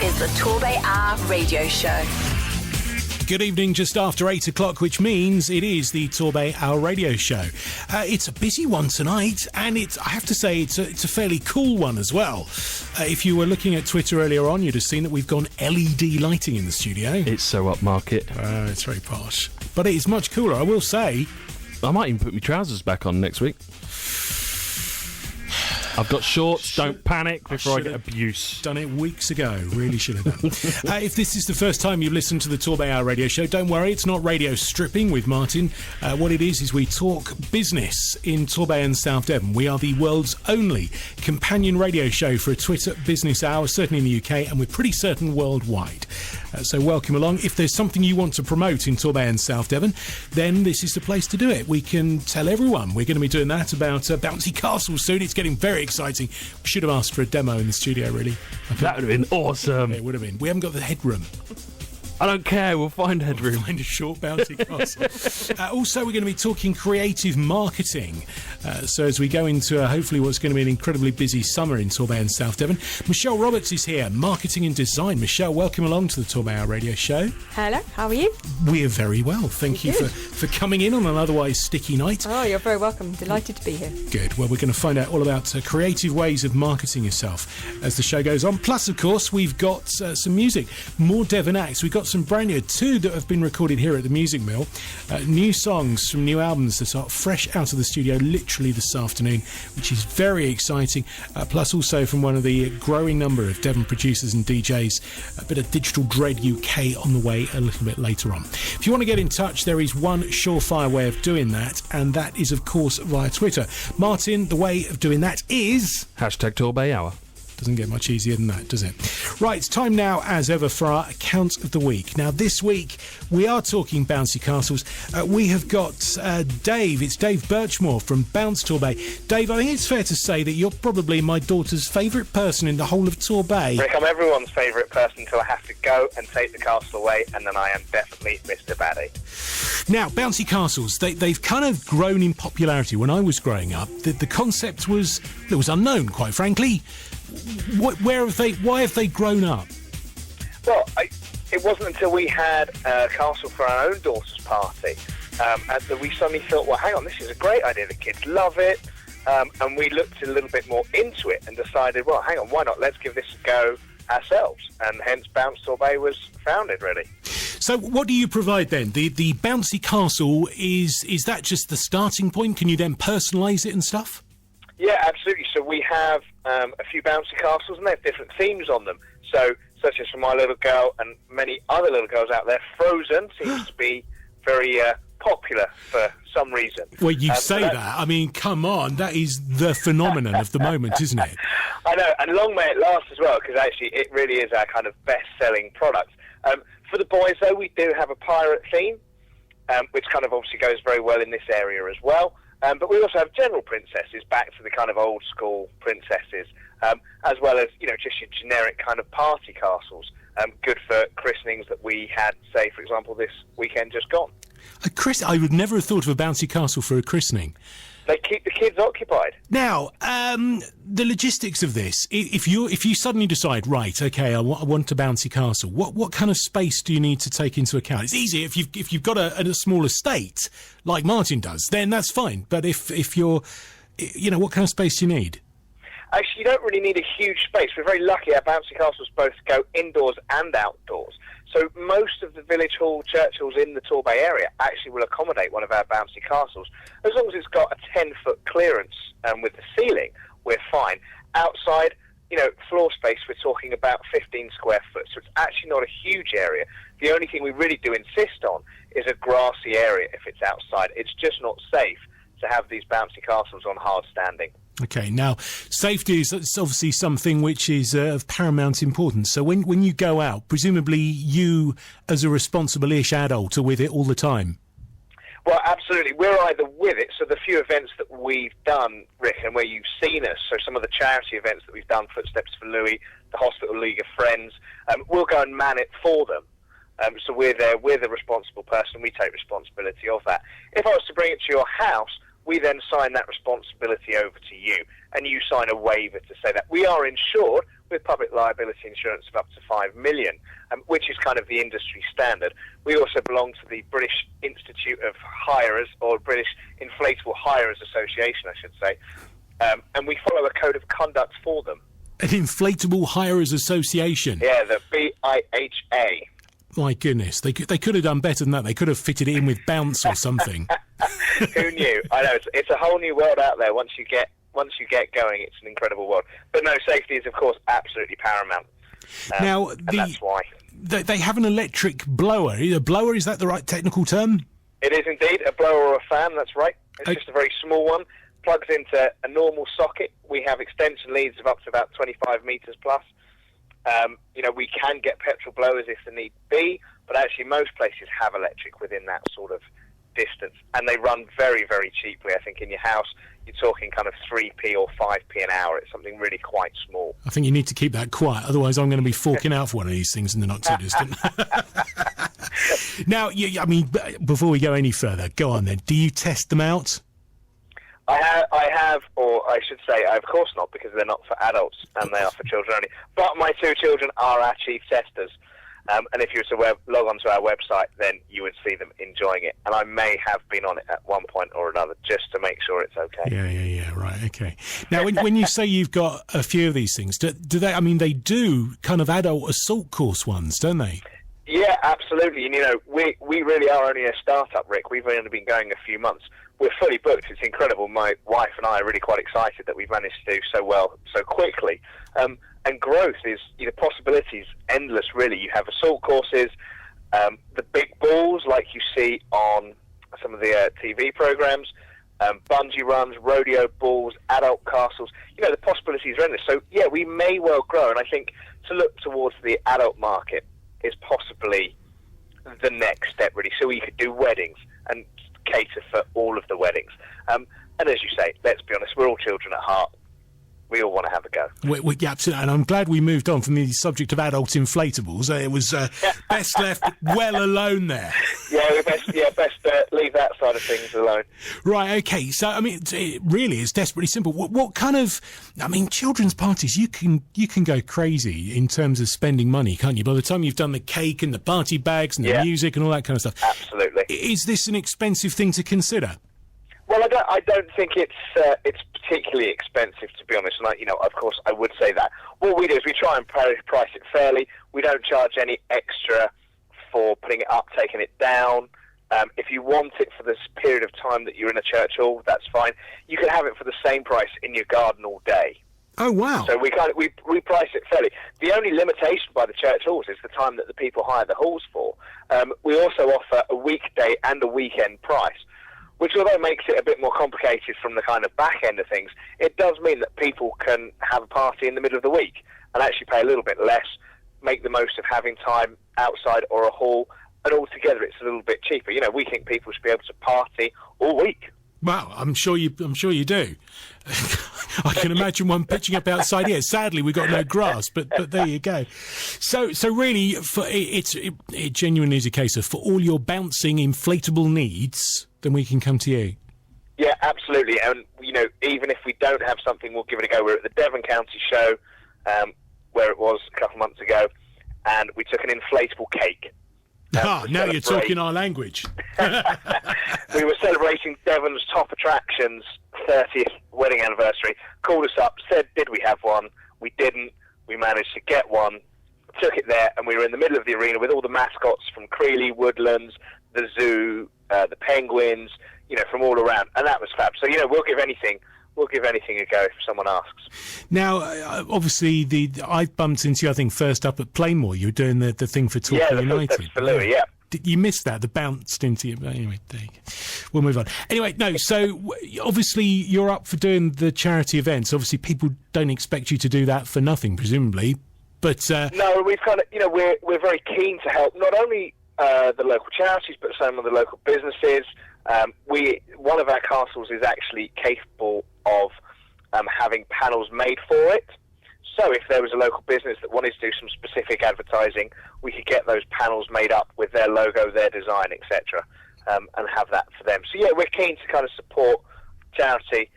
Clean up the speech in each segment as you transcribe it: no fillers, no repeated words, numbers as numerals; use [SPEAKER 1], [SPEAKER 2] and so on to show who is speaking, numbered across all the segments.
[SPEAKER 1] is the TorbayHour radio show.
[SPEAKER 2] Good evening, just after 8 o'clock, which means it is the TorbayHour radio show. It's a busy one tonight, and I have to say it's a fairly cool one as well. If you were looking at Twitter earlier on, you'd have seen that we've gone LED lighting in the studio.
[SPEAKER 3] It's so upmarket.
[SPEAKER 2] It's very posh. But it is much cooler, I will say.
[SPEAKER 3] I might even put my trousers back on next week. I've got shorts, don't panic before I get abuse.
[SPEAKER 2] Done it weeks ago, really should have done. If this is the first time you've listened to the TorbayHour radio show, don't worry, it's not radio stripping with Martin. What it is we talk business in Torbay and South Devon. We are the world's only companion radio show for a Twitter business hour, certainly in the UK, and we're pretty certain worldwide. So welcome along. If there's something you want to promote in Torbay and South Devon, then this is the place to do it. We can tell everyone. We're going to be doing that about bouncy castles soon. It's getting very exciting. We should have asked for a demo in the studio, really.
[SPEAKER 3] That would have been awesome.
[SPEAKER 2] It would have been. We haven't got the headroom.
[SPEAKER 3] I don't care, we'll find headroom.
[SPEAKER 2] We'll find a short bouncy castle. Also, we're going to be talking creative marketing. So as we go into hopefully what's going to be an incredibly busy summer in Torbay and South Devon, Michelle Roberts is here, marketing and design. Michelle, welcome along to the TorbayHour radio show.
[SPEAKER 4] Hello, how are you?
[SPEAKER 2] We're very well. Thank you for coming in on an otherwise sticky night.
[SPEAKER 4] Oh, you're very welcome. Delighted to be here.
[SPEAKER 2] Good. Well, we're going to find out all about creative ways of marketing yourself as the show goes on. Plus, of course, we've got some music, more Devon acts. We've got some brand new, 2 that have been recorded here at the Music Mill. New songs from new albums that are fresh out of the studio literally this afternoon, which is very exciting. Plus also from one of the growing number of Devon producers and DJs, a bit of Digital Dread UK on the way a little bit later on. If you want to get in touch, there is one surefire way of doing that, and that is, of course, via Twitter. Martin, the way of doing that is...
[SPEAKER 3] #TorbayHour.
[SPEAKER 2] Doesn't get much easier than that, does it? Right, it's time now, as ever, for our account of the week. Now, this week, we are talking bouncy castles. We have got Dave. It's Dave Birchmore from Bounce Torbay. Dave, I think it's fair to say that you're probably my daughter's favourite person in the whole of Torbay.
[SPEAKER 5] Rick, I'm everyone's favourite person until I have to go and take the castle away, and then I am definitely Mr. Baddie.
[SPEAKER 2] Now, bouncy castles, they've kind of grown in popularity. When I was growing up, the concept was unknown, quite frankly. Why have they grown up?
[SPEAKER 5] Well, it wasn't until we had a castle for our own daughter's party that we suddenly thought, well, hang on, this is a great idea. The kids love it. And we looked a little bit more into it and decided, well, hang on, why not? Let's give this a go ourselves. And hence Bounce Torbay was founded, really.
[SPEAKER 2] So what do you provide then? The bouncy castle, is that just the starting point? Can you then personalise it and stuff?
[SPEAKER 5] Yeah, absolutely. So we have a few bouncy castles, and they have different themes on them. So, such as for my little girl and many other little girls out there, Frozen seems to be very popular for some reason.
[SPEAKER 2] Well, you say that. I mean, come on, that is the phenomenon of the moment, isn't it?
[SPEAKER 5] I know, and long may it last as well, because actually it really is our kind of best-selling product. For the boys, though, we do have a pirate theme, which kind of obviously goes very well in this area as well. But we also have general princesses, back to the kind of old school princesses, as well as, just your generic kind of party castles, good for christenings that we had, say, for example, this weekend just gone.
[SPEAKER 2] I would never have thought of a bouncy castle for a christening.
[SPEAKER 5] They keep the kids occupied.
[SPEAKER 2] Now, the logistics of this, if you suddenly decide, right, okay, I want a bouncy castle, what kind of space do you need to take into account? It's easy if you've got a small estate, like Martin does, then that's fine. But if you're, what kind of space do you need?
[SPEAKER 5] Actually, you don't really need a huge space. We're very lucky. Our bouncy castles both go indoors and outdoors. So most of the village hall, church halls in the Torbay area actually will accommodate one of our bouncy castles. As long as it's got a 10-foot clearance with the ceiling, we're fine. Outside, floor space, we're talking about 15 square foot. So it's actually not a huge area. The only thing we really do insist on is a grassy area if it's outside. It's just not safe to have these bouncy castles on hard standing.
[SPEAKER 2] Okay, now, safety is obviously something which is of paramount importance. So when you go out, presumably you, as a responsible-ish adult, are with it all the time?
[SPEAKER 5] Well, absolutely. We're either with it, so the few events that we've done, Rick, and where you've seen us, so some of the charity events that we've done, Footsteps for Louis, the Hospital League of Friends, we'll go and man it for them. So we're there, we're the responsible person, we take responsibility of that. If I was to bring it to your house, we then sign that responsibility over to you, and you sign a waiver to say that. We are insured, with public liability insurance of up to $5 million, which is kind of the industry standard. We also belong to the British Institute of Hirers, or British Inflatable Hirers Association, I should say, and we follow a code of conduct for them.
[SPEAKER 2] An Inflatable Hirers Association?
[SPEAKER 5] Yeah, the BIHA.
[SPEAKER 2] My goodness, they could have done better than that. They could have fitted it in with bounce or something.
[SPEAKER 5] Who knew? I know, it's a whole new world out there. Once you get going, it's an incredible world. But no, safety is, of course, absolutely paramount.
[SPEAKER 2] Now,
[SPEAKER 5] that's why.
[SPEAKER 2] They have an electric blower. A blower, is that the right technical term?
[SPEAKER 5] It is indeed a blower or a fan, that's right. It's just a very small one. Plugs into a normal socket. We have extension leads of up to about 25 metres plus. We can get petrol blowers if the need be, but actually most places have electric within that sort of distance, and they run very, very cheaply. I think in your house you're talking kind of 3p or 5p an hour. It's something really quite small.
[SPEAKER 2] I think you need to keep that quiet, otherwise I'm going to be forking out for one of these things in the not too distant. Now, before we go any further, go on then. Do you test them out?
[SPEAKER 5] I have, or I should say, of course not, because they're not for adults and they are for children only. But my two children are our chief testers. And if you were to log onto our website, then you would see them enjoying it. And I may have been on it at one point or another, just to make sure it's okay.
[SPEAKER 2] Yeah, right, okay. Now, when you say you've got a few of these things, do they? I mean, they do kind of adult assault course ones, don't they?
[SPEAKER 5] Yeah, absolutely. And we really are only a start-up, Rick. We've only been going a few months. We're fully booked. It's incredible. My wife and I are really quite excited that we've managed to do so well so quickly. And growth is, possibilities endless, really. You have assault courses, the big balls like you see on some of the TV programs, bungee runs, rodeo balls, adult castles. The possibilities are endless. So, yeah, we may well grow. And I think to look towards the adult market is possibly the next step, really. So you could do weddings and cater for all of the weddings. And as you say, let's be honest, we're all children at heart. We all want to have a go.
[SPEAKER 2] Yeah, absolutely. And I'm glad we moved on from the subject of adult inflatables. It was best left well alone there.
[SPEAKER 5] Yeah, best leave that side of things alone.
[SPEAKER 2] Right, okay. So, I mean, it really is desperately simple. What kind of... I mean, children's parties, you can go crazy in terms of spending money, can't you? By the time you've done the cake and the party bags and the music and all that kind of stuff.
[SPEAKER 5] Absolutely.
[SPEAKER 2] Is this an expensive thing to consider?
[SPEAKER 5] Well, I don't think it's particularly expensive, to be honest. And of course, I would say that. What we do is we try and price it fairly. We don't charge any extra for putting it up, taking it down. If you want it for this period of time that you're in a church hall, that's fine. You can have it for the same price in your garden all day.
[SPEAKER 2] Oh, wow.
[SPEAKER 5] So we price it fairly. The only limitation by the church halls is the time that the people hire the halls for. We also offer a weekday and a weekend price, which, although makes it a bit more complicated from the kind of back end of things, it does mean that people can have a party in the middle of the week and actually pay a little bit less, make the most of having time outside or a hall, and altogether it's a little bit cheaper. We think people should be able to party all week.
[SPEAKER 2] Wow, I'm sure you do. I can imagine one pitching up outside here. Sadly, we've got no grass, but there you go. So really, it genuinely is a case of, for all your bouncing inflatable needs, then we can come to you.
[SPEAKER 5] Yeah, absolutely. And even if we don't have something, we'll give it a go. We're at the Devon County show, where it was a couple of months ago, and we took an inflatable cake.
[SPEAKER 2] Now you're talking our language.
[SPEAKER 5] We were celebrating Devon's top attractions 30th wedding anniversary. Called us up, said, did we have one? We didn't. We managed to get one. Took it there, and we were in the middle of the arena with all the mascots from Creeley, Woodlands, the zoo, the penguins, from all around. And that was fab. So, we'll give anything a go if someone asks.
[SPEAKER 2] Now, obviously, I bumped into you, I think, first up at Plainmoor. You were doing the thing for Torbay United.
[SPEAKER 5] Yeah, for Louis, yeah.
[SPEAKER 2] You missed that, the bounced into you. Anyway, there you go. We'll move on. Anyway, no, so obviously you're up for doing the charity events. Obviously, people don't expect you to do that for nothing, presumably. But
[SPEAKER 5] no, we've kind of, we're very keen to help not only the local charities, but some of the local businesses. One of our castles is actually capable of having panels made for it. So if there was a local business that wanted to do some specific advertising, we could get those panels made up with their logo, their design, etc., and have that for them. So, yeah, we're keen to kind of support charity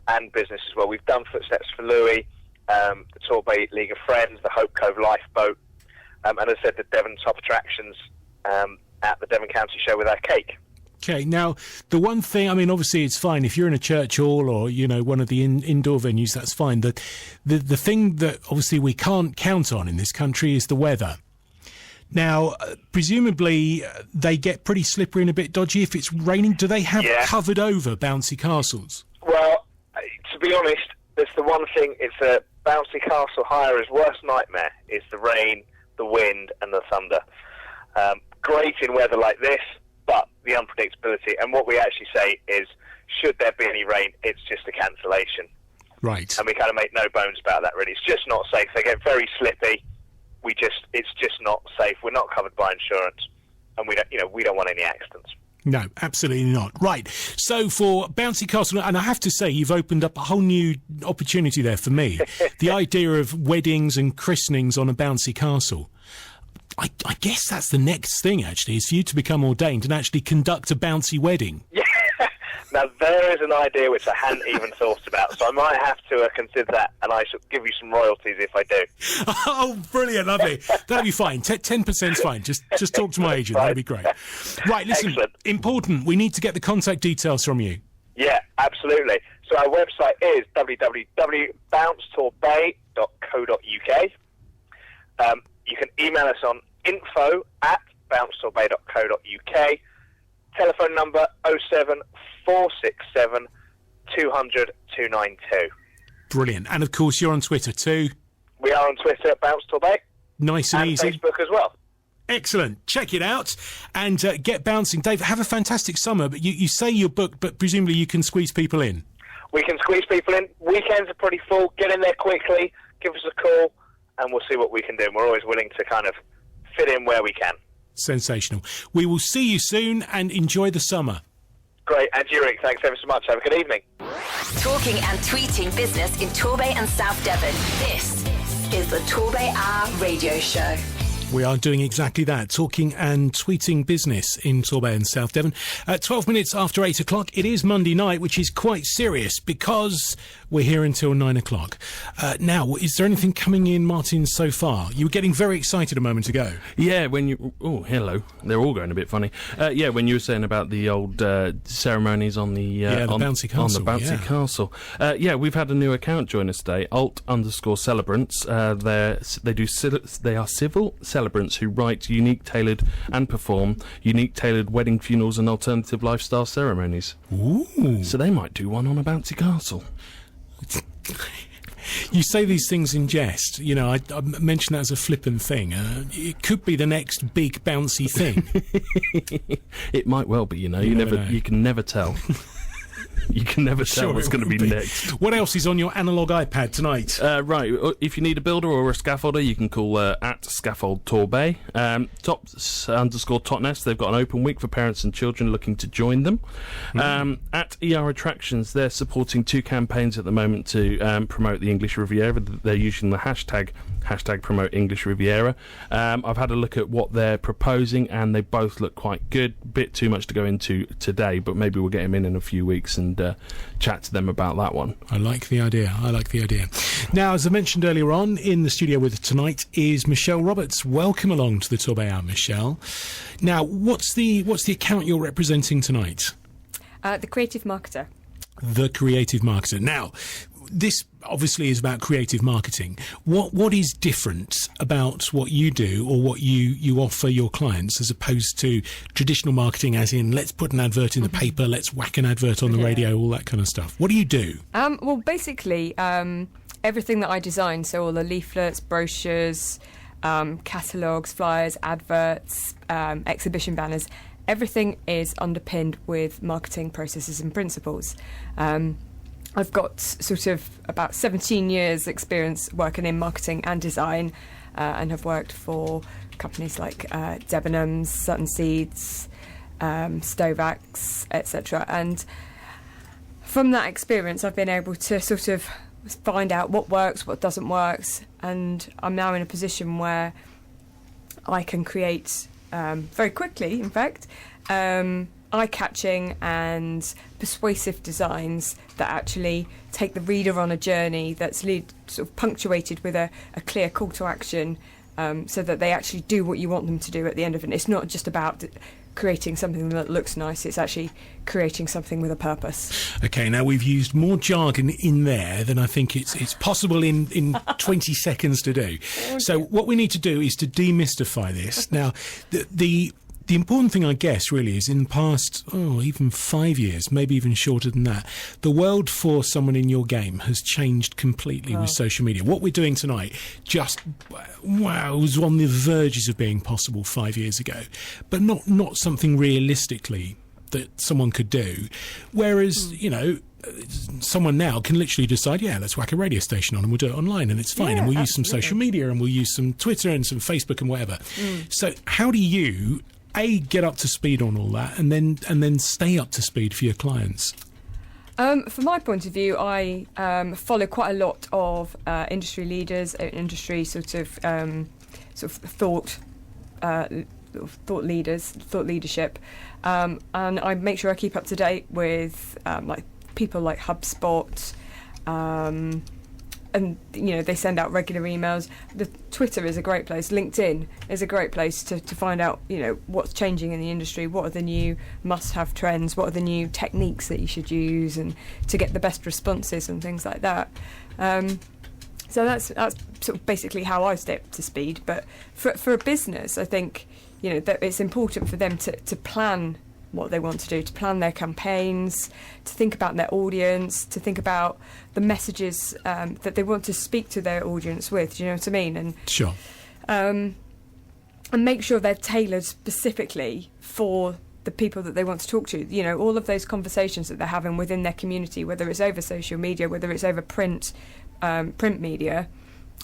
[SPEAKER 5] and business as well. We've done Footsteps for Louis. the Torbay League of Friends, the Hope Cove Lifeboat, and as I said, the Devon top attractions at the Devon County Show with our cake.
[SPEAKER 2] Okay, now, the one thing, I mean, obviously it's fine. If you're in a church hall or, one of the indoor venues, that's fine. The thing that obviously we can't count on in this country is the weather. Now, presumably they get pretty slippery and a bit dodgy if it's raining. Do they have covered over bouncy castles?
[SPEAKER 5] Well, to be honest, that's the one thing. It's a bouncy castle hirer's worst nightmare is the rain, the wind and the thunder. Great in weather like this, but the unpredictability. And what we actually say is, should there be any rain, it's just a cancellation.
[SPEAKER 2] Right.
[SPEAKER 5] And we kind of make no bones about that, really. It's just not safe. They get very slippy. It's just not safe. We're not covered by insurance, and we don't want any accidents.
[SPEAKER 2] No, absolutely not. Right. So for Bouncy Castle, and I have to say, you've opened up a whole new opportunity there for me. The idea of weddings and christenings on a bouncy castle. I guess that's the next thing, actually, is for you to become ordained and actually conduct a bouncy wedding. Yeah.
[SPEAKER 5] Now, there is an idea which I hadn't even thought about, so I might have to consider that, and I shall give you some royalties if I do.
[SPEAKER 2] Oh, brilliant, lovely. That'll be fine. 10%'s fine. Just talk to my agent.
[SPEAKER 5] Right.
[SPEAKER 2] That'll be great. Right, listen,
[SPEAKER 5] Excellent.
[SPEAKER 2] Important. We need to get the contact details from you.
[SPEAKER 5] Yeah, absolutely. So our website is www.bouncetorbay.co.uk. You can email us on info@bouncetorbay.co.uk. Telephone number 07467 200 292.
[SPEAKER 2] Brilliant. And of course, you're on Twitter too.
[SPEAKER 5] We are on Twitter at Bounce Torbay.
[SPEAKER 2] Nice and easy.
[SPEAKER 5] Facebook as well.
[SPEAKER 2] Excellent. Check it out and get bouncing. Dave, have a fantastic summer. But you say you're booked, but presumably you can squeeze people in. We
[SPEAKER 5] can squeeze people in. Weekends are pretty full. Get in there quickly. Give us a call, and we'll see what we can do. We're always willing to kind of fit in where we can.
[SPEAKER 2] Sensational. We will see you soon and enjoy the summer.
[SPEAKER 5] Great. And you, Rick, thanks ever so much. Have a good evening.
[SPEAKER 1] Talking and tweeting business in Torbay and South Devon. This is the TorbayHour radio show.
[SPEAKER 2] We are doing exactly that, talking and tweeting business in Torbay and South Devon. At 12 minutes after 8 o'clock, it is Monday night, which is quite serious because we're here until 9 o'clock. Now, is there anything coming in, Martin, so far? You were getting very excited a moment ago.
[SPEAKER 3] Yeah, when you... Oh, hello. They're all going a bit funny. Yeah, when you were saying about the old ceremonies on the...
[SPEAKER 2] the bouncy castle.
[SPEAKER 3] On the bouncy castle. Yeah, we've had a new account join us today, alt_celebrants. They are civil celebrants who write unique, tailored and perform unique, tailored wedding, funerals and alternative lifestyle ceremonies.
[SPEAKER 2] Ooh.
[SPEAKER 3] So they might do one on a bouncy castle.
[SPEAKER 2] You say these things in jest. You know, I mention that as a flippant thing. It could be the next big bouncy thing.
[SPEAKER 3] It might well be, you know. You can never tell. You can never tell what's going to be next.
[SPEAKER 2] What else is on your analogue iPad tonight?
[SPEAKER 3] Right, if you need a builder or a scaffolder, you can call at Scaffold Torbay. Tops_Totnes, they've got an open week for parents and children looking to join them. At ER Attractions, they're supporting 2 campaigns at the moment to promote the English Riviera. They're using the hashtag promote English Riviera. I've had a look at what they're proposing and they both look quite good. Bit too much to go into today, but maybe we'll get them in a few weeks and chat to them about that one.
[SPEAKER 2] I like the idea. Now, as I mentioned earlier on, in the studio with us tonight is Michelle Roberts. Welcome along to the TorbayHour, Michelle. Now, what's the account you're representing tonight?
[SPEAKER 4] The creative marketer.
[SPEAKER 2] The creative marketer. Now, this obviously is about creative marketing. What is different about what you do or what you offer your clients as opposed to traditional marketing, as in let's put an advert in the paper, let's whack an advert on the radio, all that kind of stuff? What do you do?
[SPEAKER 4] Well, basically, everything that I design, so all the leaflets, brochures, catalogues, flyers, adverts, exhibition banners, everything is underpinned with marketing processes and principles. I've got sort of about 17 years experience working in marketing and design and have worked for companies like Debenhams, Sutton Seeds, Stovax, etc. And from that experience, I've been able to sort of find out what works, what doesn't work, and I'm now in a position where I can create very quickly, in fact, eye-catching and persuasive designs that actually take the reader on a journey that's sort of punctuated with a clear call to action, so that they actually do what you want them to do at the end of it. It's not just about creating something that looks nice, it's actually creating something with a purpose.
[SPEAKER 2] Okay, now we've used more jargon in there than I think it's possible in 20 seconds to do. So what we need to do is to demystify this. Now, the important thing, I guess, really is in the past, even 5 years, maybe even shorter than that, the world for someone in your game has changed completely with social media. What we're doing tonight was on the verges of being possible 5 years ago, but not something realistically that someone could do. Whereas, someone now can literally decide, let's whack a radio station on and we'll do it online and it's fine, and we'll use some social media and we'll use some Twitter and some Facebook and whatever. So how do you get up to speed on all that, and then stay up to speed for your clients?
[SPEAKER 4] From my point of view, I follow quite a lot of industry leaders, industry sort of thought leaders, thought leadership, and I make sure I keep up to date with like people like HubSpot. And they send out regular emails. The Twitter is a great place. LinkedIn is a great place to find out what's changing in the industry. What are the new must-have trends? What are the new techniques that you should use, and to get the best responses and things like that. So that's sort of basically how I stay up to speed. But for a business, I think that it's important for them to plan what they want to do, to plan their campaigns, to think about their audience, to think about the messages that they want to speak to their audience with. Do you know what I mean? And
[SPEAKER 2] sure.
[SPEAKER 4] And make sure they're tailored specifically for the people that they want to talk to. All of those conversations that they're having within their community, whether it's over social media, whether it's over print media,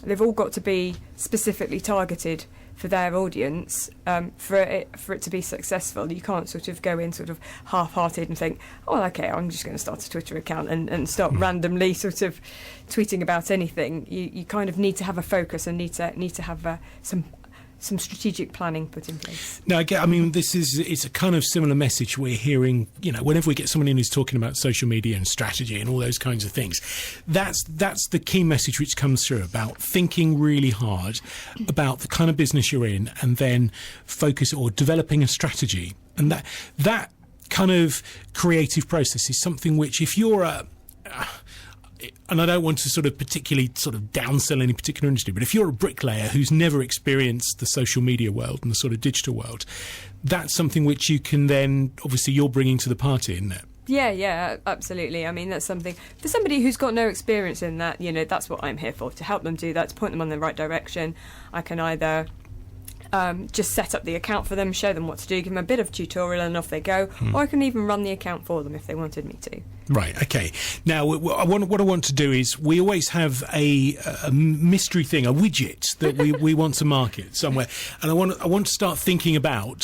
[SPEAKER 4] they've all got to be specifically targeted for their audience, for it to be successful. You can't sort of go in sort of half-hearted and think, okay, I'm just going to start a Twitter account and start randomly sort of tweeting about anything. You kind of need to have a focus and need to have some strategic planning put in place.
[SPEAKER 2] Now, again, I mean, it's a kind of similar message we're hearing, whenever we get someone in who's talking about social media and strategy and all those kinds of things. That's the key message which comes through, about thinking really hard about the kind of business you're in, and then focus or developing a strategy. And that kind of creative process is something which, if you're and I don't want to sort of particularly sort of downsell any particular industry, but if you're a bricklayer who's never experienced the social media world and the sort of digital world, that's something which you can then, obviously, you're bringing to the party, isn't it?
[SPEAKER 4] Yeah, absolutely. I mean, that's something for somebody who's got no experience in that. That's what I'm here for, to help them do that, to point them on the right direction. I can either just set up the account for them, show them what to do, give them a bit of tutorial and off they go, or I can even run the account for them if they wanted me to.
[SPEAKER 2] Right, okay. Now, what I want to do is, we always have a mystery thing, a widget that we want to market somewhere, and I want to start thinking about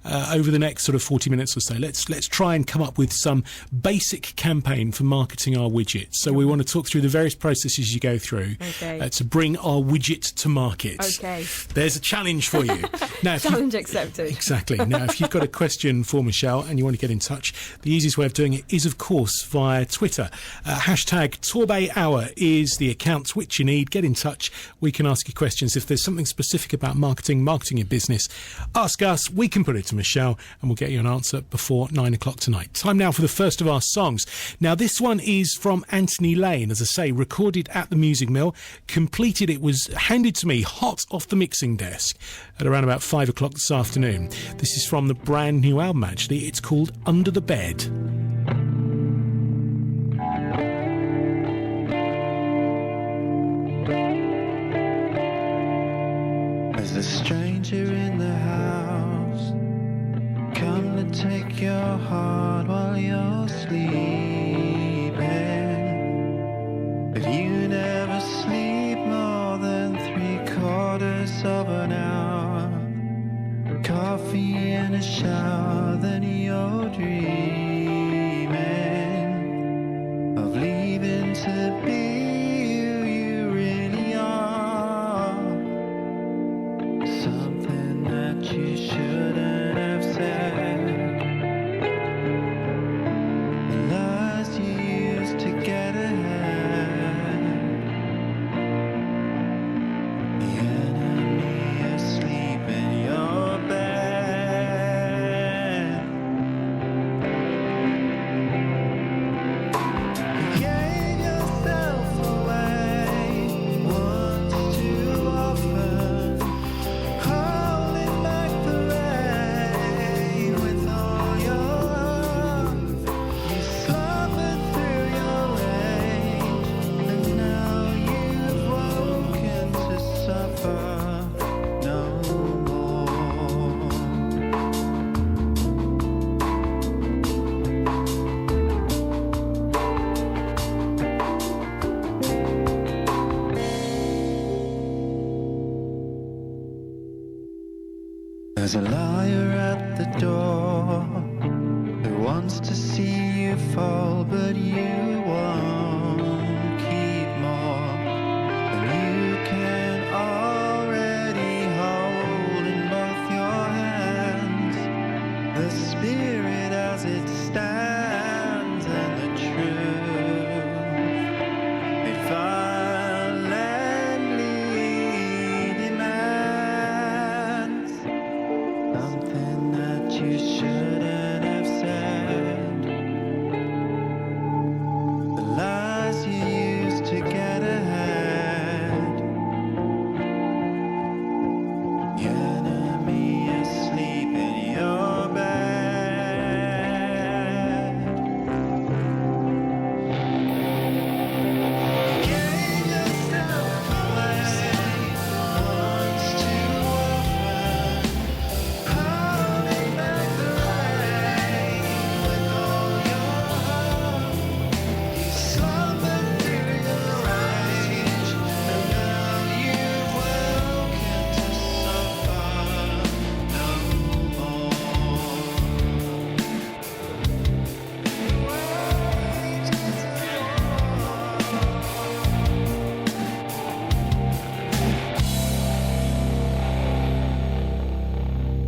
[SPEAKER 2] over the next sort of 40 minutes or so. Let's try and come up with some basic campaign for marketing our widget. So we want to talk through the various processes you go through to bring our widget to market.
[SPEAKER 4] Okay.
[SPEAKER 2] There's a challenge for you. Now,
[SPEAKER 4] challenge accepted.
[SPEAKER 2] Exactly. Now, if you've got a question for Michelle and you want to get in touch, the easiest way of doing it is, of course, via Twitter. Hashtag TorbayHour is the account which you need. Get in touch. We can ask you questions. If there's something specific about marketing your business, ask us. We can put it to Michelle and we'll get you an answer before 9 o'clock tonight. Time now for the first of our songs. Now, this one is from Anthony Lane, as I say, recorded at the Music Mill, completed. It was handed to me hot off the mixing desk at around about 5 o'clock this afternoon. This is from the brand new album, actually. It's called Under the Bed.
[SPEAKER 6] There's a stranger in the house, come to take your heart while you're sleeping. If you never sleep more than 3/4 of an hour, coffee and a shower, then you're dreaming of leaving to be who you really are. Something that you shouldn't have said. There's a liar at the door who wants to see you fall, but you won't keep more than you can already hold in both your hands. The spirit as it stands and the truth it violently demands something that you shouldn't have said. The lies you used to get ahead. The enemy asleep in your bed. Gave yourself away once too often, holding back the rain with all your heart. You slumbered through the rage, and now you've woken to suffer no more.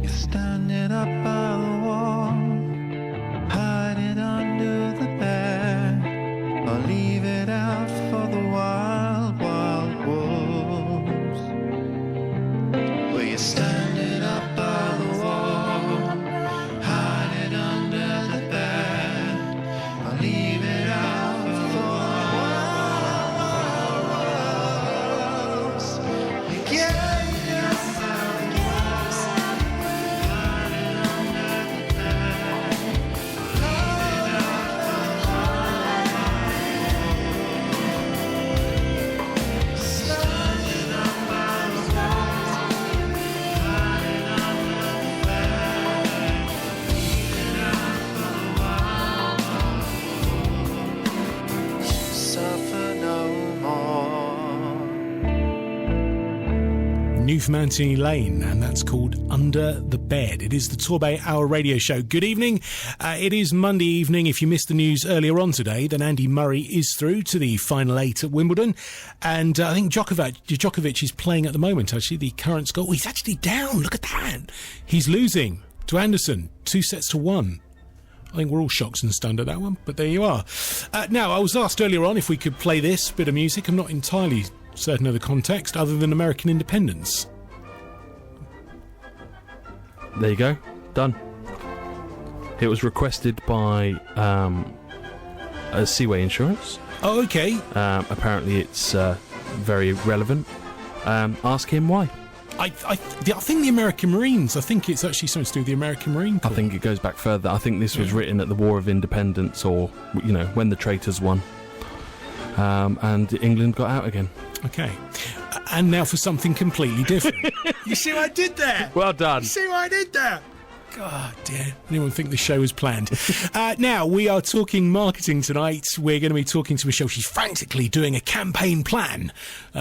[SPEAKER 6] You're standing up by the wall, hide it under the bed, or leave it out for the wild, wild wolves. Well, you're standing up by the wall, hide it under the bed, or leave it out for the wild, wild wolves. You get yourself suffer no more.
[SPEAKER 2] Newfoundland Lane, and that's called Under the Bed. It is the Torbay Hour radio show. Good evening. It is Monday evening. If you missed the news earlier on today, then Andy Murray is through to the final 8 at Wimbledon, and I think Djokovic is playing at the moment. Actually, the current score. Oh, he's actually down. Look at that. He's losing to Anderson, 2-1. I think we're all shocked and stunned at that one, but there you are. Now, I was asked earlier on if we could play this bit of music. I'm not entirely certain of the context, other than American independence.
[SPEAKER 3] There you go. Done. It was requested by Seaway Insurance.
[SPEAKER 2] Oh, okay.
[SPEAKER 3] Apparently it's very relevant. Ask him why.
[SPEAKER 2] I think the American Marines. I think it's actually something to do with the American Marine Corps.
[SPEAKER 3] I think it goes back further. I think this was written at the War of Independence, or, you know, when the traitors won. And England got out again.
[SPEAKER 2] Okay. And now for something completely different. You see what I did there?
[SPEAKER 3] Well done.
[SPEAKER 2] You see what I did there? God, dear. Anyone think the show was planned? Now, we are talking marketing tonight. We're going to be talking to Michelle. She's frantically doing a campaign plan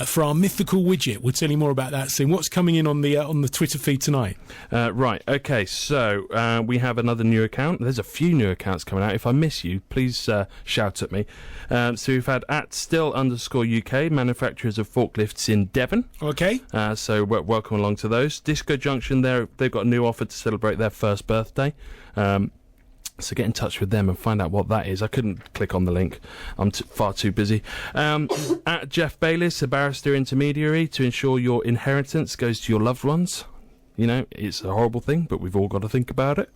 [SPEAKER 2] for our mythical widget. We'll tell you more about that soon. What's coming in on the Twitter feed tonight?
[SPEAKER 3] Right, okay, so we have another new account. There's a few new accounts coming out. If I miss you, please shout at me. So we've had @still_UK, manufacturers of forklifts in Devon.
[SPEAKER 2] Okay.
[SPEAKER 3] So welcome along to those. Disco Junction, they've got a new offer to celebrate their first birthday. So get in touch with them and find out what that is. I couldn't click on the link. I'm far too busy. At Jeff Bayliss, a barrister intermediary, to ensure your inheritance goes to your loved ones. You know, it's a horrible thing, but we've all got to think about it.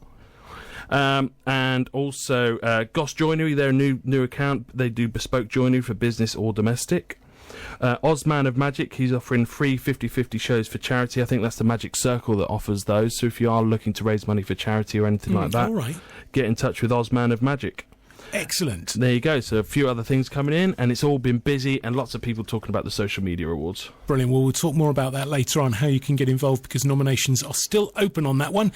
[SPEAKER 3] And also Goss Joinery, their new account. They do bespoke joinery for business or domestic. Ozman of Magic, he's offering free 50/50 shows for charity. I think that's the Magic Circle that offers those. So if you are looking to raise money for charity or anything like that,
[SPEAKER 2] all right,
[SPEAKER 3] get in touch with Ozman of Magic.
[SPEAKER 2] Excellent.
[SPEAKER 3] There you go. So a few other things coming in, and it's all been busy, and lots of people talking about the social media awards.
[SPEAKER 2] Brilliant. Well, we'll talk more about that later on, how you can get involved, because nominations are still open on that one.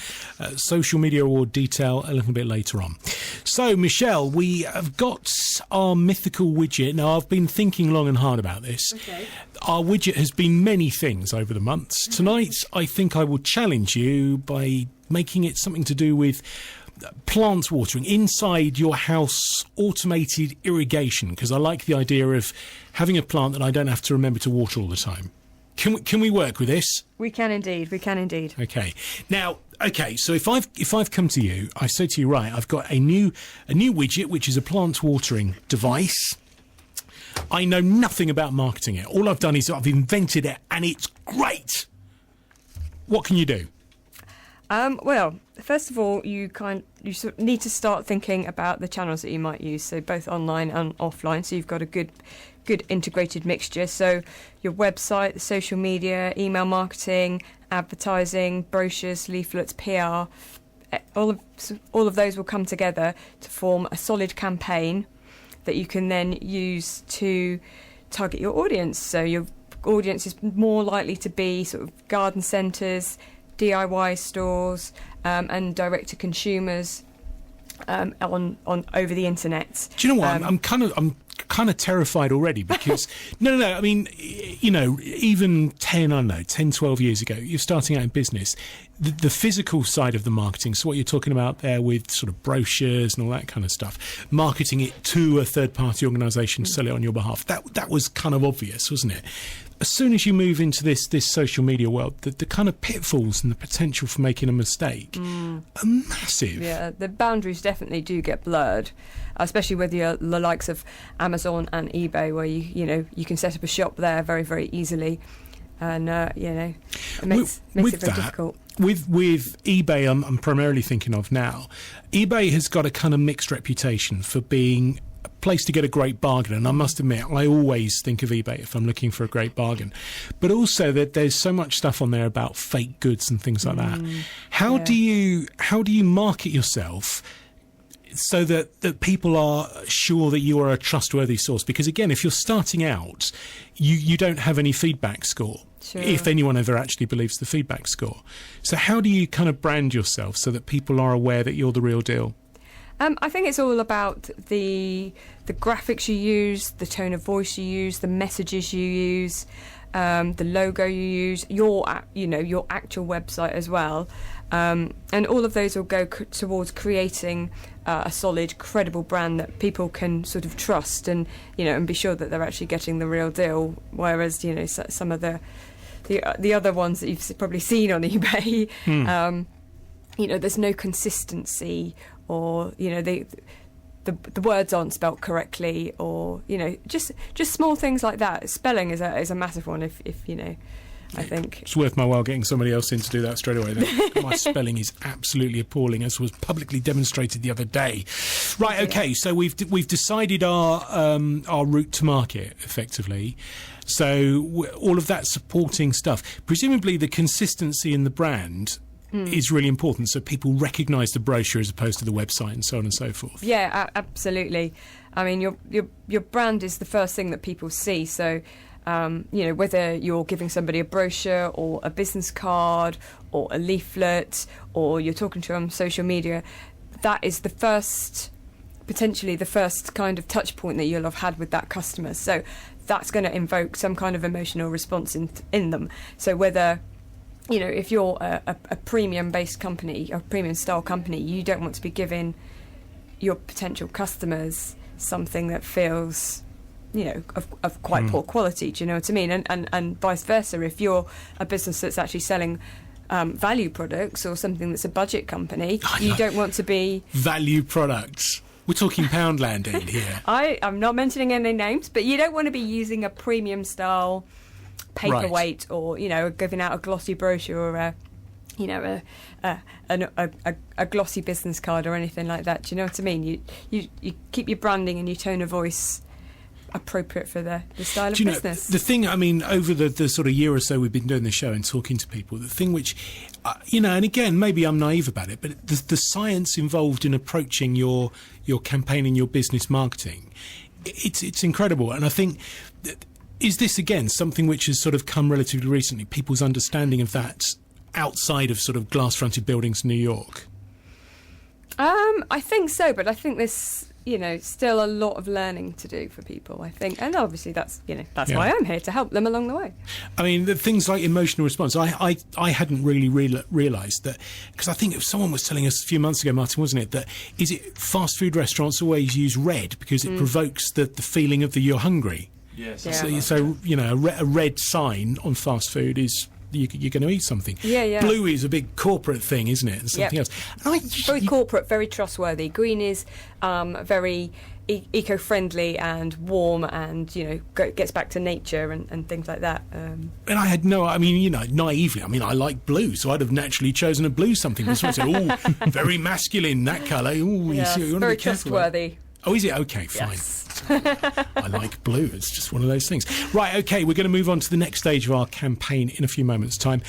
[SPEAKER 2] Social media award detail a little bit later on. So, Michelle, we have got our mythical widget. Now, I've been thinking long and hard about this.
[SPEAKER 4] Okay.
[SPEAKER 2] Our widget has been many things over the months. Tonight, I think I will challenge you by making it something to do with plant watering inside your house, automated irrigation, because I like the idea of having a plant that I don't have to remember to water all the time. Can we work with this?
[SPEAKER 4] We can indeed.
[SPEAKER 2] Okay. Now, so if I've come to you, I say to you, right, I've got a new widget, which is a plant watering device. I know nothing about marketing it. All I've done is I've invented it, and it's great. What can you do?
[SPEAKER 4] Well, first of all, you sort of need to start thinking about the channels that you might use, so both online and offline. So you've got a good integrated mixture. So your website, the social media, email marketing, advertising, brochures, leaflets, PR, all of those will come together to form a solid campaign that you can then use to target your audience. So your audience is more likely to be sort of garden centres, DIY stores, and direct to consumers on over the internet.
[SPEAKER 2] Do you know what? I'm kind of terrified already, because no. I mean, even 10, 12 years ago, you're starting out in business. The physical side of the marketing, so what you're talking about there with sort of brochures and all that kind of stuff, marketing it to a third-party organisation to sell it on your behalf, that was kind of obvious, wasn't it? As soon as you move into this social media world, the kind of pitfalls and the potential for making a mistake are massive.
[SPEAKER 4] Yeah, the boundaries definitely do get blurred, especially with the likes of Amazon and eBay, where you can set up a shop there very, very easily, and it makes it very difficult.
[SPEAKER 2] With eBay, I'm primarily thinking of now. eBay has got a kind of mixed reputation for being a place to get a great bargain, and I must admit, I always think of eBay if I'm looking for a great bargain. But also that there's so much stuff on there about fake goods and things like that. How do you market yourself so that people are sure that you are a trustworthy source? Because again, if you're starting out, you don't have any feedback score. Sure. If anyone ever actually believes the feedback score. So how do you kind of brand yourself so that people are aware that you're the real deal?
[SPEAKER 4] I think it's all about the graphics you use, the tone of voice you use, the messages you use, the logo you use, your actual website as well, and all of those will go towards creating a solid, credible brand that people can sort of trust and be sure that they're actually getting the real deal. Whereas some of the other ones that you've probably seen on eBay, there's no consistency. Or the words aren't spelt correctly, or just small things like that. Spelling is a massive one. If I think
[SPEAKER 2] it's worth my while getting somebody else in to do that straight away. Then. My spelling is absolutely appalling, as was publicly demonstrated the other day. Right, okay. So we've decided our route to market effectively. So all of that supporting stuff, presumably the consistency in the brand is really important, so people recognise the brochure as opposed to the website and so on and so forth.
[SPEAKER 4] Yeah, absolutely. I mean, your brand is the first thing that people see. So, whether you're giving somebody a brochure or a business card or a leaflet, or you're talking to them on social media, that is potentially the first kind of touch point that you'll have had with that customer. So that's going to invoke some kind of emotional response in them. So whether if you're a premium-based company, a premium-style company, you don't want to be giving your potential customers something that feels, of quite poor quality. Do you know what I mean? And vice versa. If you're a business that's actually selling value products or something that's a budget company, you don't want to be...
[SPEAKER 2] Value products. We're talking Poundland in here.
[SPEAKER 4] I'm not mentioning any names, but you don't want to be using a premium-style... paperweight, or giving out a glossy brochure or a glossy business card or anything like that. Do you know what I mean? You keep your branding and your tone of voice appropriate for the style of
[SPEAKER 2] Do you know,
[SPEAKER 4] business.
[SPEAKER 2] the thing, I mean, over the sort of year or so we've been doing the show and talking to people, the thing which, and again, maybe I'm naive about it, but the science involved in approaching your campaign and your business marketing, it's incredible. And I think, is this, again, something which has sort of come relatively recently, people's understanding of that outside of sort of glass-fronted buildings in New York?
[SPEAKER 4] I think so, but I think there's, still a lot of learning to do for people, I think. And obviously that's why I'm here, to help them along the way.
[SPEAKER 2] I mean, the things like emotional response, I hadn't really realised that, because I think someone was telling us a few months ago, Martin, wasn't it, that is it fast food restaurants always use red because it provokes the feeling of that you're hungry?
[SPEAKER 3] Yes.
[SPEAKER 4] Yeah.
[SPEAKER 2] So a red sign on fast food is you're going to eat something.
[SPEAKER 4] Yeah.
[SPEAKER 2] Blue is a big corporate thing, isn't it? And something else. And
[SPEAKER 4] Very corporate, very trustworthy. Green is very eco-friendly and warm, and gets back to nature and things like that.
[SPEAKER 2] And I had naively, I like blue, so I'd have naturally chosen a blue something. That's why I said, very masculine, that colour. Ooh, you want to
[SPEAKER 4] very
[SPEAKER 2] be careful.
[SPEAKER 4] trustworthy.
[SPEAKER 2] Oh, is it? Okay, fine.
[SPEAKER 4] Yes.
[SPEAKER 2] I like blue. It's just one of those things. Right, okay, we're going to move on to the next stage of our campaign in a few moments' time.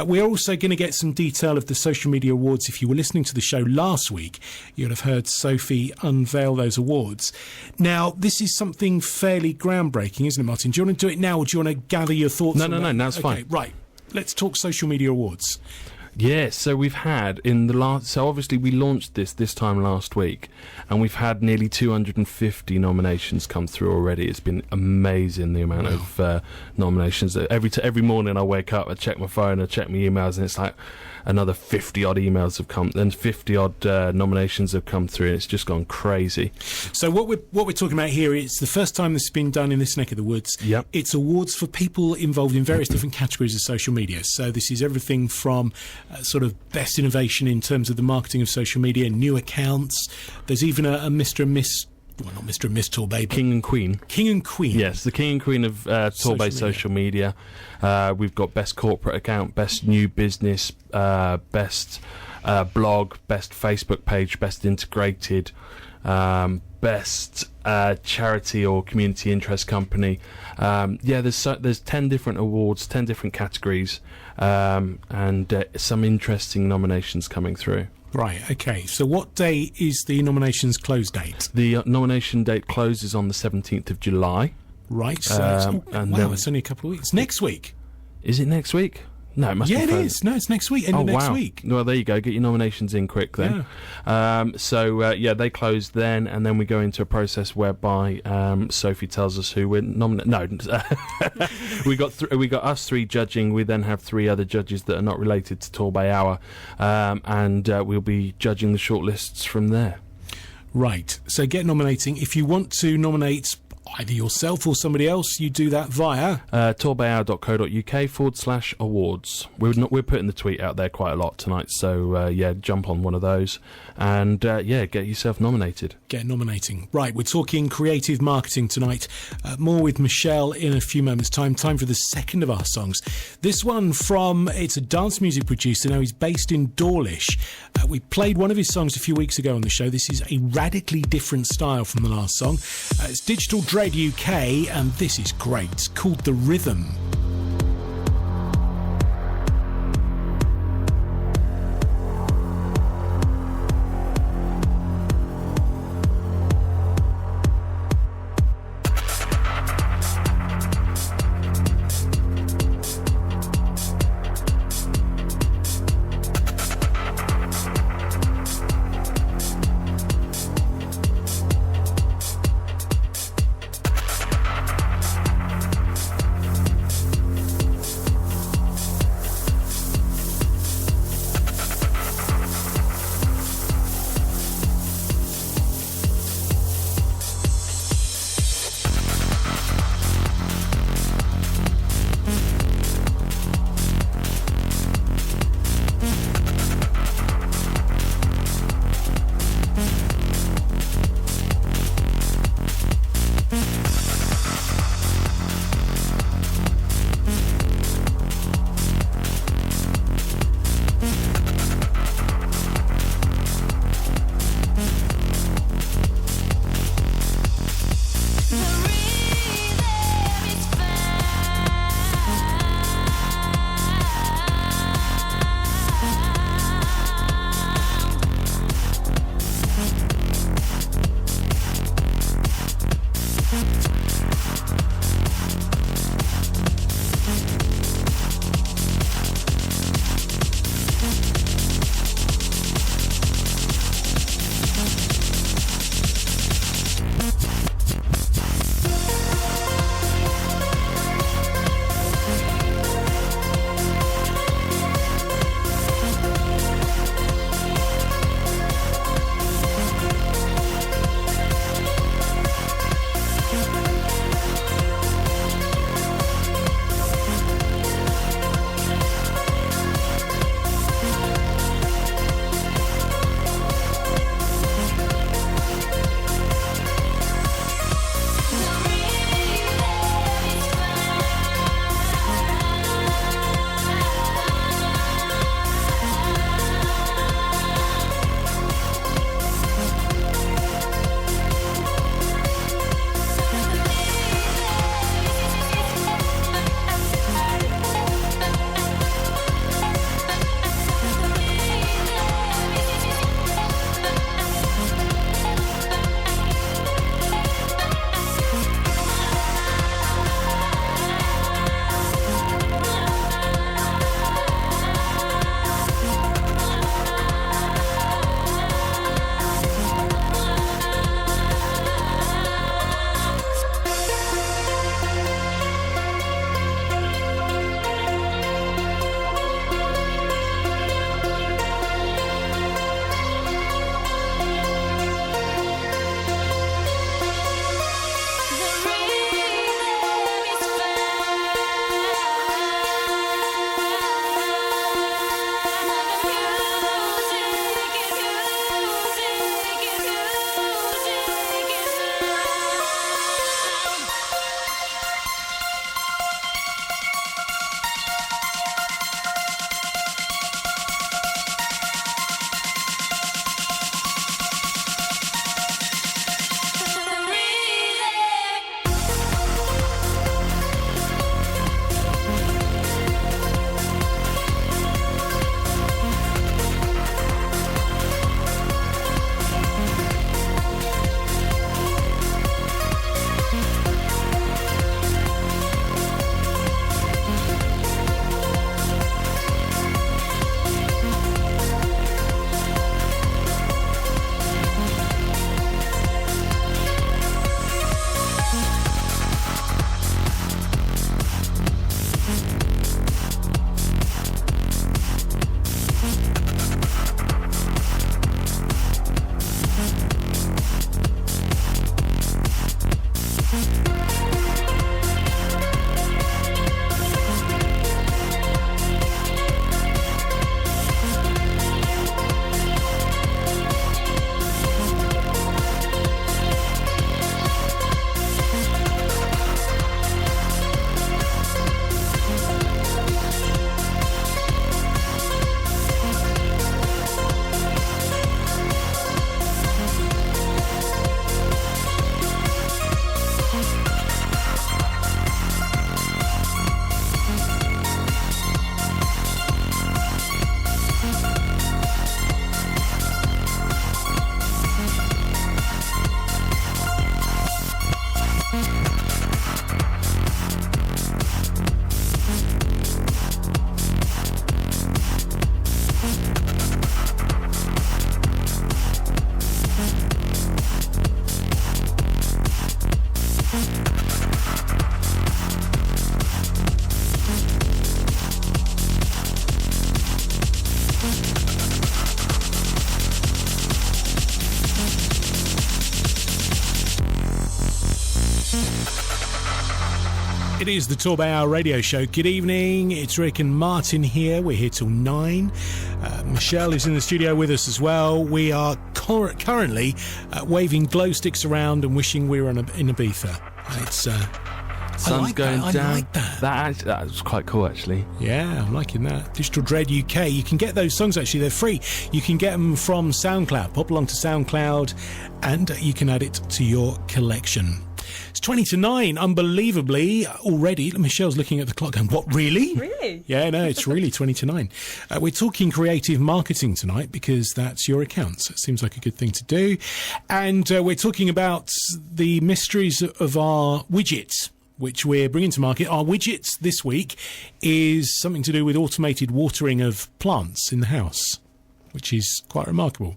[SPEAKER 2] We're also going to get some detail of the social media awards. If you were listening to the show last week, you'd have heard Sophie unveil those awards. Now, this is something fairly groundbreaking, isn't it, Martin? Do you want to do it now, or do you want to gather your thoughts on that?
[SPEAKER 3] No, that's fine.
[SPEAKER 2] Right, let's talk social media awards.
[SPEAKER 3] Yes, so we've had so obviously we launched this time last week, and we've had nearly 250 nominations come through already. It's been amazing, the amount of nominations. Every morning I wake up, I check my phone, I check my emails, and it's like another 50 odd emails have come, then 50 odd nominations have come through, and it's just gone crazy.
[SPEAKER 2] So what we're talking about here is the first time this has been done in this neck of the woods.
[SPEAKER 3] Yep.
[SPEAKER 2] It's awards for people involved in various different categories of social media. So this is everything from sort of best innovation in terms of the marketing of social media, new accounts. There's even a Mr. and Miss. Well, not Mr. and Miss Torbay,
[SPEAKER 3] King and Queen.
[SPEAKER 2] King and Queen.
[SPEAKER 3] Yes, the King and Queen of Torbay social media. We've got best corporate account, best new business, best blog, best Facebook page, best integrated, best charity or community interest company. There's 10 different awards, 10 different categories, and some interesting nominations coming through.
[SPEAKER 2] Right, okay. So what day is the nominations close date?
[SPEAKER 3] The nomination date closes on the 17th of July.
[SPEAKER 2] Right, so
[SPEAKER 3] and
[SPEAKER 2] it's only a couple of weeks. Next week.
[SPEAKER 3] Is it next week? No, it must be.
[SPEAKER 2] Yeah, it is. No, it's next week. End of next week.
[SPEAKER 3] Well, there you go. Get your nominations in quick then.
[SPEAKER 2] Yeah.
[SPEAKER 3] They close then, and then we go into a process whereby Sophie tells us who we're nominating. No, we got us three judging. We then have three other judges that are not related to TorbayHour, and we'll be judging the shortlists from there.
[SPEAKER 2] Right. So get nominating. If you want to nominate either yourself or somebody else, you do that via torbayhour.co.uk/awards. We're putting the tweet out there quite a lot tonight, so jump on one of those and get yourself nominated. Get nominating. Right, we're talking creative marketing tonight. More with Michelle in a few moments' time. Time for the second of our songs. This one it's a dance music producer. Now he's based in Dawlish. We played one of his songs a few weeks ago on the show. This is a radically different style from the last song. It's Digital Dread UK, and this is great. It's called The Rhythm. is the TorbayHour radio show. Good evening, it's Rick and Martin here. We're here till 9. Michelle is in the studio with us as well. We are currently waving glow sticks around and wishing we were in Ibiza. It's
[SPEAKER 3] Sun's going down.
[SPEAKER 2] I like that.
[SPEAKER 3] That was quite cool, actually.
[SPEAKER 2] Yeah, I'm liking that. Digital Dread UK. You can get those songs, actually. They're free. You can get them from SoundCloud. Pop along to SoundCloud and you can add it to your collection. It's 20 to 9, unbelievably, already. Michelle's looking at the clock going, what, really?
[SPEAKER 4] Really?
[SPEAKER 2] Yeah, no, it's really 20 to 9. We're talking creative marketing tonight because that's your account, so it seems like a good thing to do. And we're talking about the mysteries of our widgets, which we're bringing to market. Our widgets this week is something to do with automated watering of plants in the house, which is quite remarkable.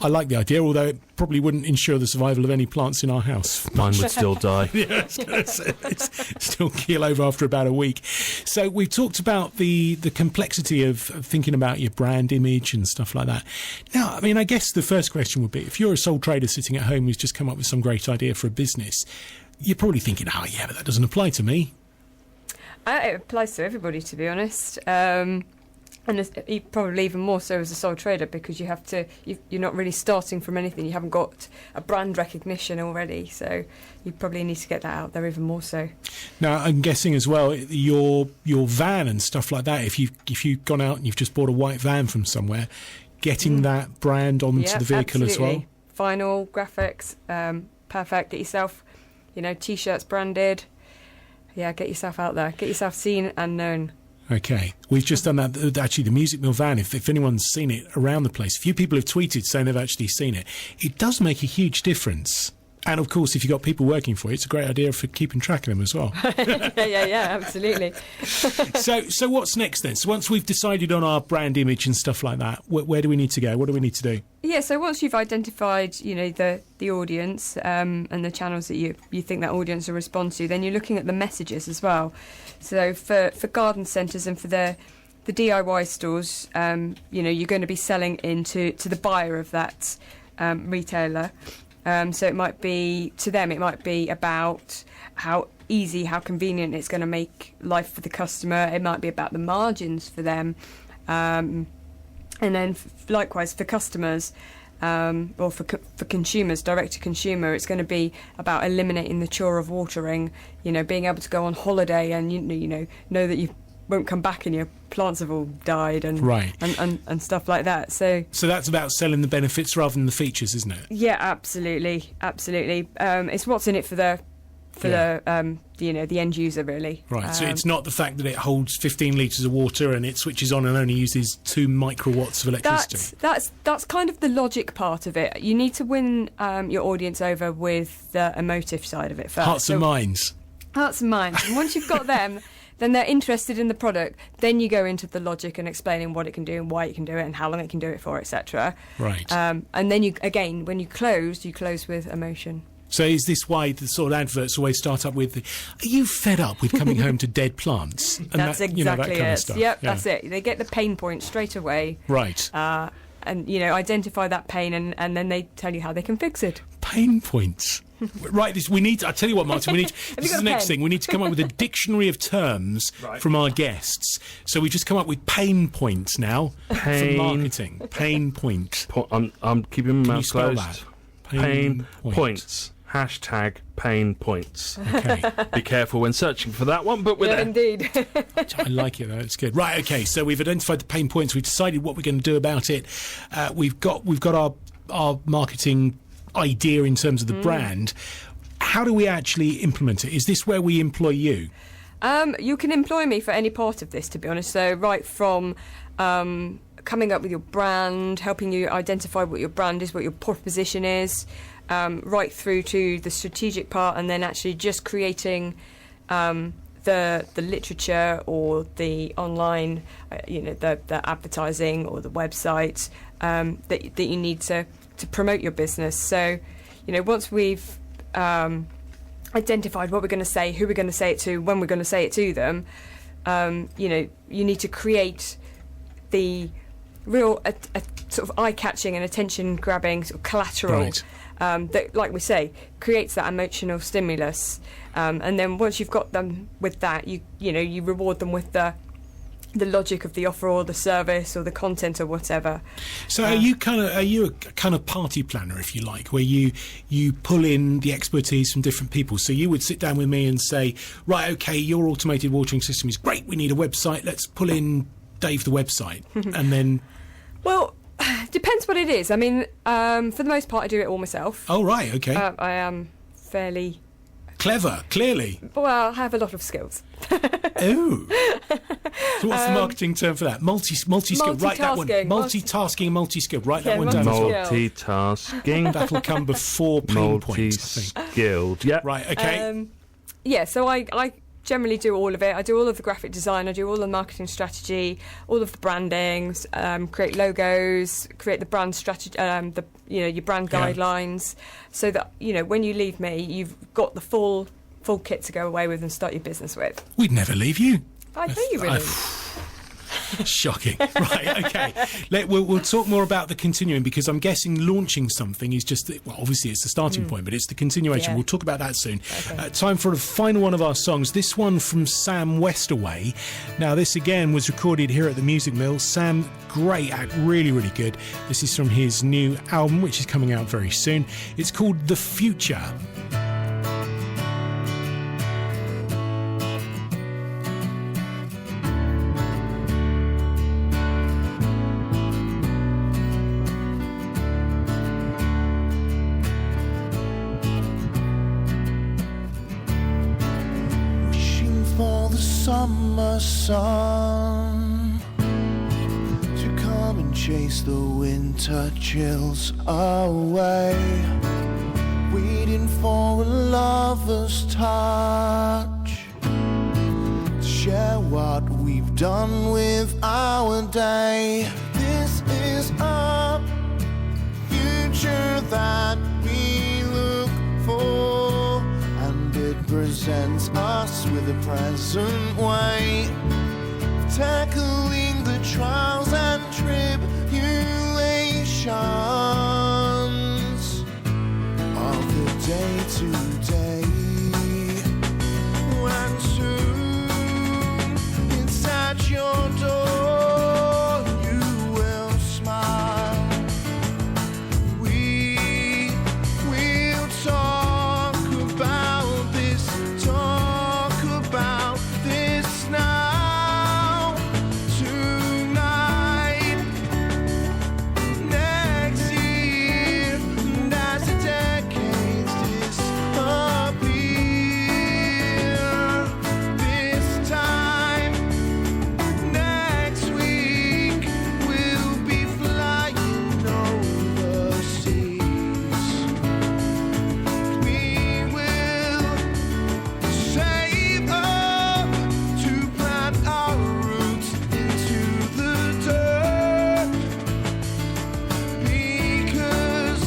[SPEAKER 2] I like the idea, although it probably wouldn't ensure the survival of any plants in our house.
[SPEAKER 3] Mine would still die.
[SPEAKER 2] Yeah, I was going to say, it's still keel over after about a week. So we've talked about the complexity of thinking about your brand image and stuff like that. Now, I mean, I guess the first question would be, if you're a sole trader sitting at home who's just come up with some great idea for a business, you're probably thinking, oh, yeah, but that doesn't apply to me.
[SPEAKER 4] It applies to everybody, to be honest. And probably even more so as a sole trader, because you're not really starting from anything. You haven't got a brand recognition already, so you probably need to get that out there even more so.
[SPEAKER 2] Now, I'm guessing as well, your van and stuff like that, if you've gone out and you've just bought a white van from somewhere, getting that brand onto the vehicle
[SPEAKER 4] absolutely.
[SPEAKER 2] as well.
[SPEAKER 4] Vinyl, graphics, perfect. Get yourself, T-shirts branded. Yeah, get yourself out there. Get yourself seen and known.
[SPEAKER 2] Okay, we've just done that. Actually, the Music Mill van, if anyone's seen it around the place, a few people have tweeted saying they've actually seen it. It does make a huge difference. And, of course, if you've got people working for you, it's a great idea for keeping track of them as well.
[SPEAKER 4] yeah, absolutely.
[SPEAKER 2] So what's next then? So once we've decided on our brand image and stuff like that, where do we need to go? What do we need to do?
[SPEAKER 4] Yeah, so once you've identified, the audience and the channels that you think that audience will respond to, then you're looking at the messages as well. So for garden centres and for the DIY stores, you're going to be selling into the buyer of that retailer. So it might be, to them, it might be about how easy, how convenient it's going to make life for the customer. It might be about the margins for them. And then likewise for customers, or for consumers, direct to consumer, it's going to be about eliminating the chore of watering, being able to go on holiday and, know that you won't come back and your plants have all died and
[SPEAKER 2] right.
[SPEAKER 4] and stuff like that. So
[SPEAKER 2] that's about selling the benefits rather than the features, isn't it?
[SPEAKER 4] Yeah, absolutely. It's what's in it for the end user, really.
[SPEAKER 2] Right. So it's not the fact that it holds 15 litres of water and it switches on and only uses 2 microwatts of electricity.
[SPEAKER 4] That's kind of the logic part of it. You need to win your audience over with the emotive side of it first.
[SPEAKER 2] Hearts and minds.
[SPEAKER 4] Hearts and minds. And once you've got them, then they're interested in the product. Then you go into the logic and explaining what it can do and why it can do it and how long it can do it for, etc.
[SPEAKER 2] Right.
[SPEAKER 4] And then when you close with emotion.
[SPEAKER 2] So is this why the sort of adverts always start up with, are you fed up with coming home to dead plants? And
[SPEAKER 4] that's exactly
[SPEAKER 2] that kind
[SPEAKER 4] it.
[SPEAKER 2] of stuff.
[SPEAKER 4] Yep, yeah. That's it. They get the pain point straight away.
[SPEAKER 2] Right.
[SPEAKER 4] And, identify that pain and then they tell you how they can fix it.
[SPEAKER 2] Pain points. Right, I tell you what, Martin, this is the next thing. We need to come up with a dictionary of terms from our guests. So we've just come up with pain points now for marketing. Pain point.
[SPEAKER 3] I'm keeping my mouth
[SPEAKER 2] spell
[SPEAKER 3] closed.
[SPEAKER 2] that?
[SPEAKER 3] Pain points. Hashtag pain points.
[SPEAKER 2] Okay.
[SPEAKER 3] Be careful when searching for that one, but we're there.
[SPEAKER 4] Indeed.
[SPEAKER 2] I like it, though. It's good. Right, okay, so we've identified the pain points. We've decided what we're going to do about it. We've got our marketing idea in terms of the brand. How do we actually implement it? Is this where we employ you?
[SPEAKER 4] You can employ me for any part of this, to be honest. So right from coming up with your brand, helping you identify what your brand is, what your proposition is, right through to the strategic part, and then actually just creating the literature or the online, the advertising or the website that you need to promote your business. So, once we've identified what we're going to say, who we're going to say it to, when we're going to say it to them, you need to create the real sort of eye-catching and attention-grabbing sort of collateral.
[SPEAKER 2] Right.
[SPEAKER 4] that, like we say, creates that emotional stimulus. And then once you've got them with that, you reward them with the logic of the offer or the service or the content or whatever.
[SPEAKER 2] So are you a kind of party planner, if you like, where you pull in the expertise from different people? So you would sit down with me and say, right, okay, your automated watering system is great, we need a website, let's pull in Dave the website. And then...
[SPEAKER 4] Well, depends what it is. I mean, for the most part I do it all myself.
[SPEAKER 2] Oh, right, okay.
[SPEAKER 4] I am fairly...
[SPEAKER 2] Clever, clearly.
[SPEAKER 4] Well, I have a lot of skills.
[SPEAKER 2] Oh. So what's the marketing term for that? Multi-skilled. Write that one. Multitasking and multi-skilled. Write that one down as well.
[SPEAKER 3] Multitasking.
[SPEAKER 2] That'll come before pain points, I think.
[SPEAKER 3] Multi-skilled. Yeah.
[SPEAKER 2] Right, okay.
[SPEAKER 4] So I generally do all of it. I do all of the graphic design, I do all the marketing strategy, all of the brandings, create logos, create the brand strategy, your brand guidelines, so that when you leave me, you've got the full kit to go away with and start your business with.
[SPEAKER 2] We'd never leave you.
[SPEAKER 4] I know you really.
[SPEAKER 2] Shocking. Right, okay. We'll talk more about the continuing, because I'm guessing launching something is just, well, obviously it's the starting point, but it's the continuation.
[SPEAKER 4] Yeah.
[SPEAKER 2] We'll talk about that soon.
[SPEAKER 4] Okay.
[SPEAKER 2] Time for a final one of our songs. This one from Sam Westaway. Now, this again was recorded here at the Music Mill. Sam, great act, really, really good. This is from his new album, which is coming out very soon. It's called The Future.
[SPEAKER 6] Summer sun to come and chase the winter chills away, waiting for a lover's touch to share what we've done with our day. This is a future that we look for, and it presents us with a present way of tackling the trials and tribulations of the day to day. And soon it's at your door, you will smile. We will talk about this, now, tonight, next year, and as the decades disappear, this time, next week, we'll be flying overseas. We will save up to plant our roots into the dirt, because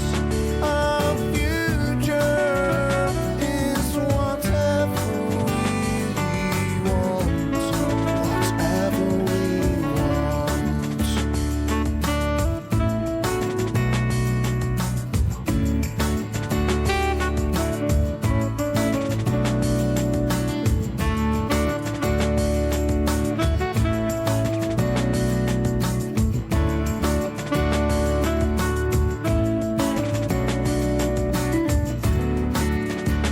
[SPEAKER 6] our future is whatever we want, whatever we want.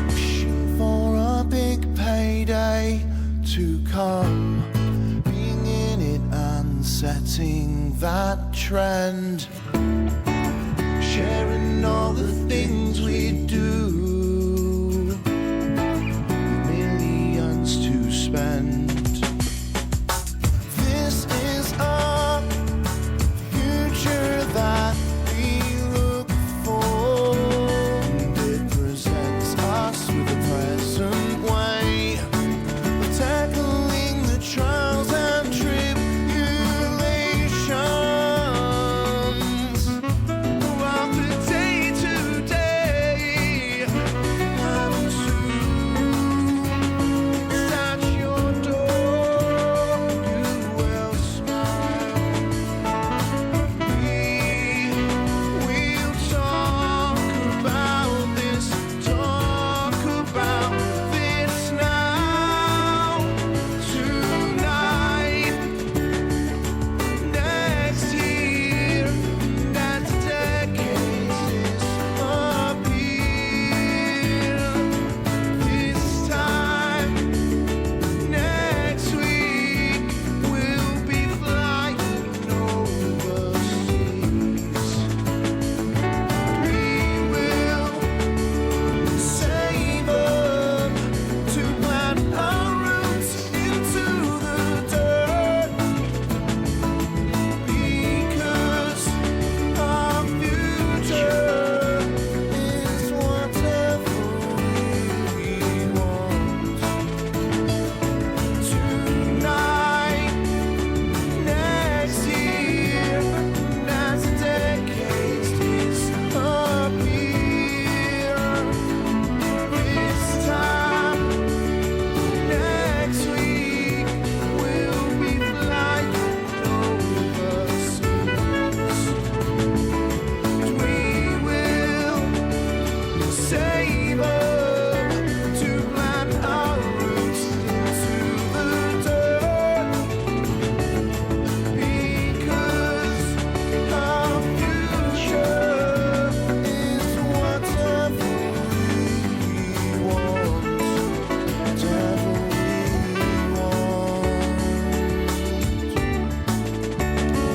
[SPEAKER 6] Wishing for a big payday to come, being in it and setting that trend, sharing all the things we do, millions to spend. This is a future that we look for, and it presents us with a present way of tackling the trials and tribulations of the day to day. And soon it's at your door.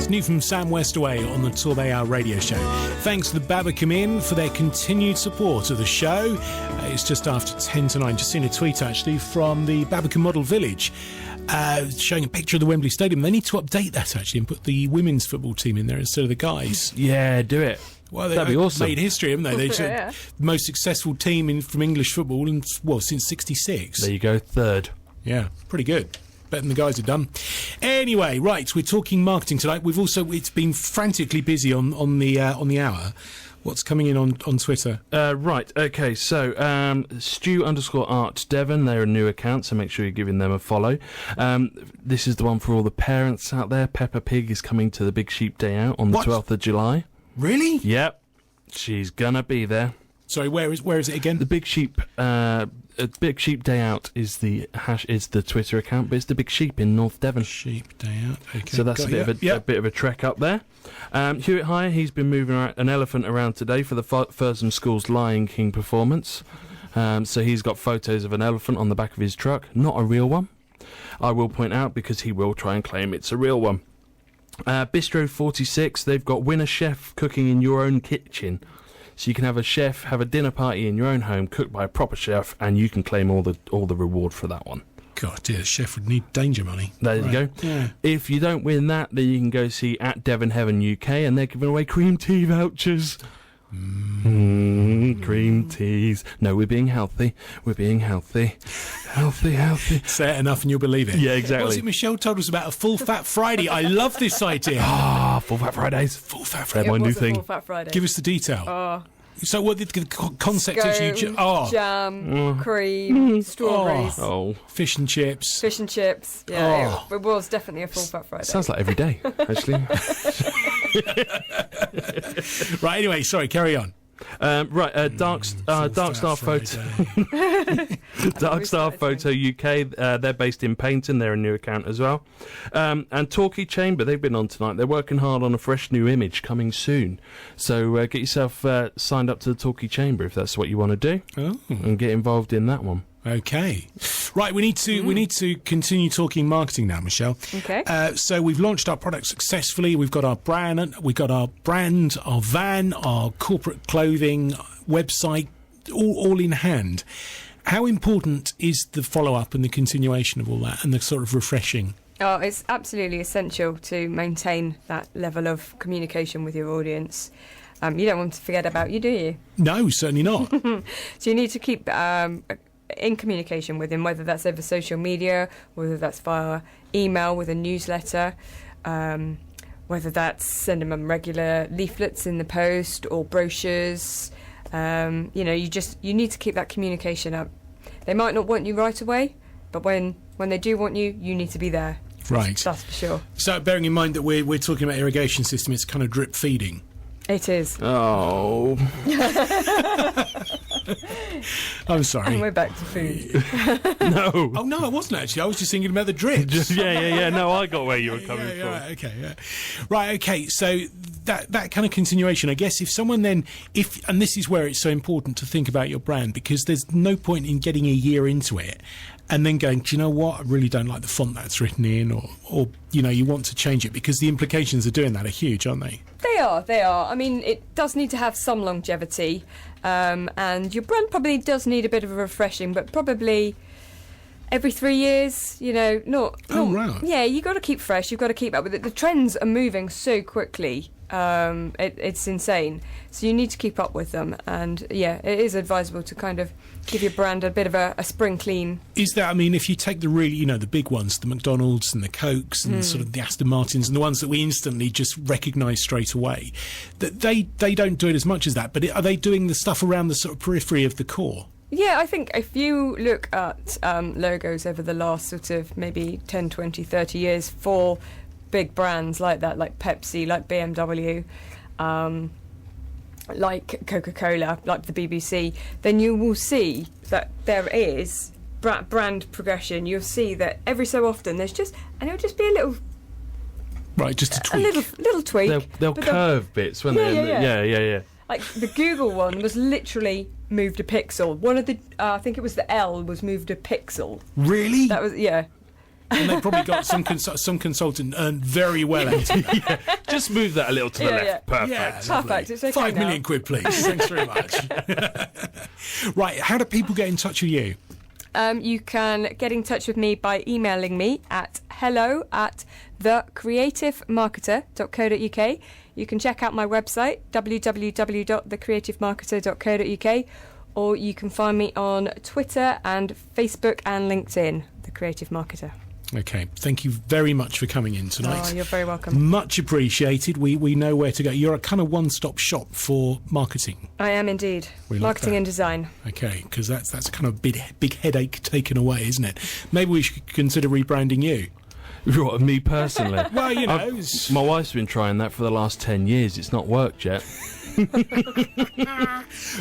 [SPEAKER 2] It's new from Sam Westaway on the TorbayHour radio show. Thanks to the Babacom Inn for their continued support of the show. It's just after 10 to 9. Just seen a tweet, actually, from the Babacom Model Village showing a picture of the Wembley Stadium. They need to update that, actually, and put the women's football team in there instead of the guys.
[SPEAKER 3] Yeah, do it.
[SPEAKER 2] Well,
[SPEAKER 3] that'd be awesome.
[SPEAKER 2] Made history, haven't they? They're
[SPEAKER 4] Yeah.
[SPEAKER 2] the most successful team from English football since '66.
[SPEAKER 3] There you go, third.
[SPEAKER 2] Yeah, pretty good. Better than the guys have done. Anyway, right, we're talking marketing tonight. It's been frantically busy on the hour. What's coming in on Twitter?
[SPEAKER 3] Right, okay, so Stew_Art Devon, they're a new account, so make sure you're giving them a follow. This is the one for all the parents out there. Peppa Pig is coming to the Big Sheep Day Out on the 12th of July.
[SPEAKER 2] Really?
[SPEAKER 3] Yep, she's gonna be there.
[SPEAKER 2] Sorry, where is it again?
[SPEAKER 3] The Big Sheep Day Out is the Twitter account, but it's the Big Sheep in North Devon.
[SPEAKER 2] Sheep Day Out. Okay.
[SPEAKER 3] So that's a bit of a trek up there. Hewitt Higher, he's been moving an elephant around today for the Fursum School's Lion King performance. So he's got photos of an elephant on the back of his truck, not a real one. I will point out, because he will try and claim it's a real one. Bistro 46, they've got Win a Chef cooking in your own kitchen. So you can have a dinner party in your own home, cooked by a proper chef, and you can claim all the reward for that one.
[SPEAKER 2] God, dear, the chef would need danger money.
[SPEAKER 3] There you go.
[SPEAKER 2] Yeah.
[SPEAKER 3] If you don't win that, then you can go see at Devon Heaven UK, and they're giving away cream tea vouchers. Cream teas. No, we're being healthy. Healthy.
[SPEAKER 2] Say it enough and you'll believe it.
[SPEAKER 3] Yeah, exactly.
[SPEAKER 2] What was it Michelle told us about? A full fat Friday. I love this idea.
[SPEAKER 3] Full Fat Fridays.
[SPEAKER 2] Full fat Friday.
[SPEAKER 3] My new
[SPEAKER 4] was a
[SPEAKER 3] thing.
[SPEAKER 4] Full Fat Friday.
[SPEAKER 2] Give us the detail. So what the concept is?
[SPEAKER 4] Scone, jam, cream, strawberries,
[SPEAKER 2] Fish and chips.
[SPEAKER 4] Yeah, it was definitely a Full Fat Friday.
[SPEAKER 3] Sounds like every day, actually.
[SPEAKER 2] Right, anyway, sorry, carry on.
[SPEAKER 3] Dark Star Photo Dark Star Photo UK, they're based in Paynton, they're a new account as well. And Torquay Chamber, they've been on tonight. They're working hard on a fresh new image coming soon, so get yourself signed up to the Torquay Chamber if that's what you want to do, and get involved in that one.
[SPEAKER 2] Okay, right. We need to continue talking marketing now, Michelle.
[SPEAKER 4] Okay.
[SPEAKER 2] So we've launched our product successfully. We've got our brand, our van, our corporate clothing website, all in hand. How important is the follow up and the continuation of all that, and the sort of refreshing?
[SPEAKER 4] Oh, it's absolutely essential to maintain that level of communication with your audience. You don't want to forget about you, do you?
[SPEAKER 2] No, certainly not.
[SPEAKER 4] So you need to keep in communication with him, whether that's over social media, whether that's via email with a newsletter, whether that's sending them regular leaflets in the post or brochures. You need to keep that communication up. They might not want you right away, but when they do want you, you need to be there.
[SPEAKER 2] Right.
[SPEAKER 4] That's for sure.
[SPEAKER 2] So bearing in mind that we're talking about irrigation system, it's kind of drip feeding.
[SPEAKER 4] It is.
[SPEAKER 3] Oh.
[SPEAKER 2] I'm sorry.
[SPEAKER 4] And we're back to food.
[SPEAKER 3] No.
[SPEAKER 2] Oh, no, I wasn't actually. I was just thinking about the drips.
[SPEAKER 3] Yeah. No, I got where you were coming from.
[SPEAKER 2] Right, okay. So that kind of continuation, I guess, if someone then, and this is where it's so important to think about your brand, because there's no point in getting a year into it and then going, do you know what, I really don't like the font that's written in, or you want to change it, because the implications of doing that are huge, aren't they?
[SPEAKER 4] They are. I mean, it does need to have some longevity, and your brand probably does need a bit of a refreshing, but probably every 3 years, not...
[SPEAKER 2] Right.
[SPEAKER 4] Yeah, you've got to keep fresh, you've got to keep up with it. The trends are moving so quickly, it's insane. So you need to keep up with them, and yeah, it is advisable to kind of give your brand a bit of a spring clean.
[SPEAKER 2] Is that, I mean, if you take the really, the big ones, the McDonald's and the Cokes and sort of the Aston Martins and the ones that we instantly just recognise straight away, that they don't do it as much as that, but are they doing the stuff around the sort of periphery of the core?
[SPEAKER 4] Yeah, I think if you look at logos over the last sort of maybe 10, 20, 30 years for big brands like that, like Pepsi, like BMW, like Coca-Cola, like the BBC, then you will see that there is brand progression. You'll see that every so often there's and it'll just be a little...
[SPEAKER 2] Right, just a tweak.
[SPEAKER 4] A little tweak.
[SPEAKER 3] They'll curve bits, won't they? Yeah.
[SPEAKER 4] Like the Google one was literally moved a pixel. One of the, I think it was the L, was moved a pixel.
[SPEAKER 2] Really?
[SPEAKER 4] That was, yeah.
[SPEAKER 2] And they've probably got some consultant earned very well at it.
[SPEAKER 3] Just move that a little to the
[SPEAKER 4] Yeah,
[SPEAKER 3] left.
[SPEAKER 4] yeah.
[SPEAKER 3] Perfect.
[SPEAKER 2] Yeah, lovely.
[SPEAKER 4] Perfect, it's okay
[SPEAKER 2] 5
[SPEAKER 4] now.
[SPEAKER 2] million quid, please. Thanks very much. Right, how do people get in touch with you?
[SPEAKER 4] You can get in touch with me by emailing me at hello@thecreativemarketer.co.uk. You can check out my website, www.thecreativemarketer.co.uk, or you can find me on Twitter and Facebook and LinkedIn, The Creative Marketer.
[SPEAKER 2] Okay, thank you very much for coming in tonight.
[SPEAKER 4] Oh, you're very welcome.
[SPEAKER 2] Much appreciated. We know where to go. You're a kind of one-stop shop for marketing.
[SPEAKER 4] I am indeed.
[SPEAKER 2] We like
[SPEAKER 4] Marketing
[SPEAKER 2] that.
[SPEAKER 4] and design.
[SPEAKER 2] Okay, because that's a kind of big headache taken away, isn't it? Maybe we should consider rebranding you.
[SPEAKER 3] Right, me personally.
[SPEAKER 2] Well, you know, it's-
[SPEAKER 3] My wife's been trying that for the last 10 years. It's not worked yet.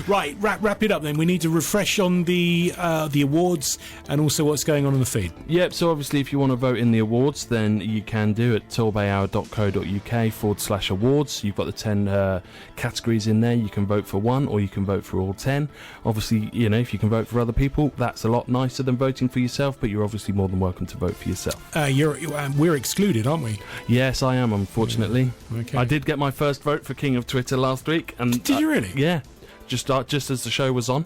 [SPEAKER 2] Right, wrap it up then. We need to refresh on the awards and also what's going on in the feed.
[SPEAKER 3] Yep, so obviously if you want to vote in the awards, then you can do at torbayhour.co.uk/awards. You've got the 10 categories in there. You can vote for one or you can vote for all 10. Obviously, you know, if you can vote for other people, that's a lot nicer than voting for yourself, but you're obviously more than welcome to vote for yourself.
[SPEAKER 2] We're excluded, aren't we?
[SPEAKER 3] Yes, I am, unfortunately.
[SPEAKER 2] Okay.
[SPEAKER 3] I did get my first vote for King of Twitter last week. And
[SPEAKER 2] Did you really?
[SPEAKER 3] Yeah. Just as the show was on,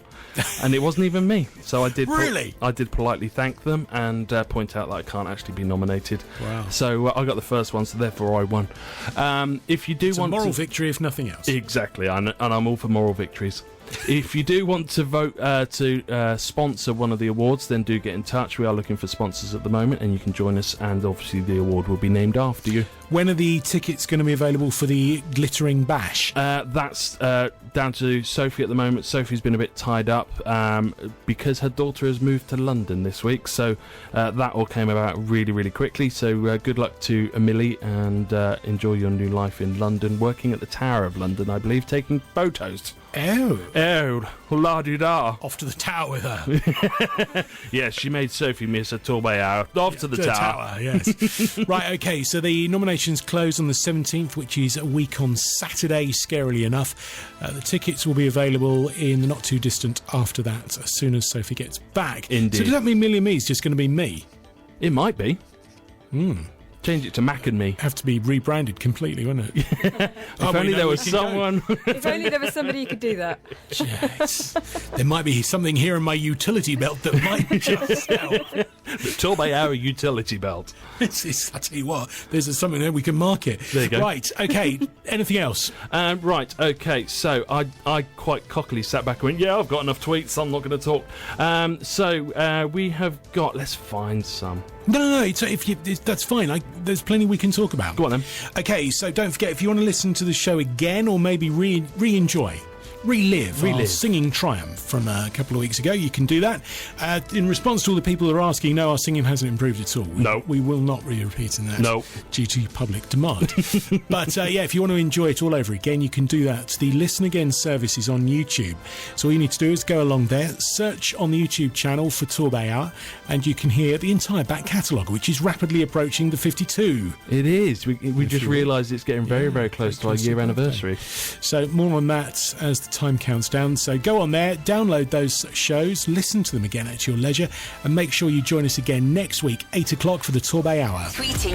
[SPEAKER 3] and it wasn't even me. So I did.
[SPEAKER 2] Really?
[SPEAKER 3] I did politely thank them and point out that I can't actually be nominated.
[SPEAKER 2] Wow.
[SPEAKER 3] So I got the first one, so therefore I won. If you do
[SPEAKER 2] It's a
[SPEAKER 3] want
[SPEAKER 2] moral
[SPEAKER 3] to,
[SPEAKER 2] victory, if nothing else.
[SPEAKER 3] exactly, and I'm all for moral victories. If you do want to vote to sponsor one of the awards, then do get in touch. We are looking for sponsors at the moment, and you can join us. And obviously, the award will be named after you.
[SPEAKER 2] When are the tickets going to be available for the Glittering Bash?
[SPEAKER 3] That's down to Sophie at the moment. Sophie's been a bit tied up because her daughter has moved to London this week, so that all came about really, really quickly. So good luck to Emily and enjoy your new life in London, working at the Tower of London, I believe, taking photos.
[SPEAKER 2] Oh.
[SPEAKER 3] La-di-da.
[SPEAKER 2] Off to the tower with her.
[SPEAKER 3] Yes, she made Sophie miss a TorbayHour. Off to the tower.
[SPEAKER 2] Yes. Right, okay, so the nominations close on the 17th, which is a week on Saturday, scarily enough. The tickets will be available in the not too distant after that, as soon as Sophie gets back.
[SPEAKER 3] Indeed.
[SPEAKER 2] So does that mean Millie and Me is just going to be me?
[SPEAKER 3] It might be. Change it to Mac and Me.
[SPEAKER 2] Have to be rebranded completely, wouldn't it?
[SPEAKER 3] If only there was someone.
[SPEAKER 4] If only there was somebody who could do that.
[SPEAKER 2] Yes. There might be something here in my utility belt that might just help.
[SPEAKER 3] The TorbayHour utility belt.
[SPEAKER 2] I tell you what, there's something there we can market.
[SPEAKER 3] There you go.
[SPEAKER 2] Right, okay, anything else?
[SPEAKER 3] Right, okay, so I quite cockily sat back and went, yeah, I've got enough tweets, I'm not going to talk. So we have got, let's find some.
[SPEAKER 2] No, that's fine. There's plenty we can talk about.
[SPEAKER 3] Go on then.
[SPEAKER 2] Okay, so don't forget, if you want to listen to the show again or maybe re-enjoy, relive our singing triumph from a couple of weeks ago, you can do that. In response to all the people who are asking, no, our singing hasn't improved at all.
[SPEAKER 3] No.
[SPEAKER 2] We will not be repeating that.
[SPEAKER 3] No.
[SPEAKER 2] Due to public demand. But yeah, if you want to enjoy it all over again, you can do that. The Listen Again service is on YouTube. So all you need to do is go along there, search on the YouTube channel for TorbayHour, and you can hear the entire back catalogue, which is rapidly approaching the 52.
[SPEAKER 3] It is. We just
[SPEAKER 2] you
[SPEAKER 3] realised it's getting very, very close to our
[SPEAKER 2] close to
[SPEAKER 3] year
[SPEAKER 2] the
[SPEAKER 3] anniversary.
[SPEAKER 2] So more on that as the time counts down. So go on there, download those shows, listen to them again at your leisure, and make sure you join us again next week, 8 o'clock for the TorbayHour.
[SPEAKER 1] Tweeting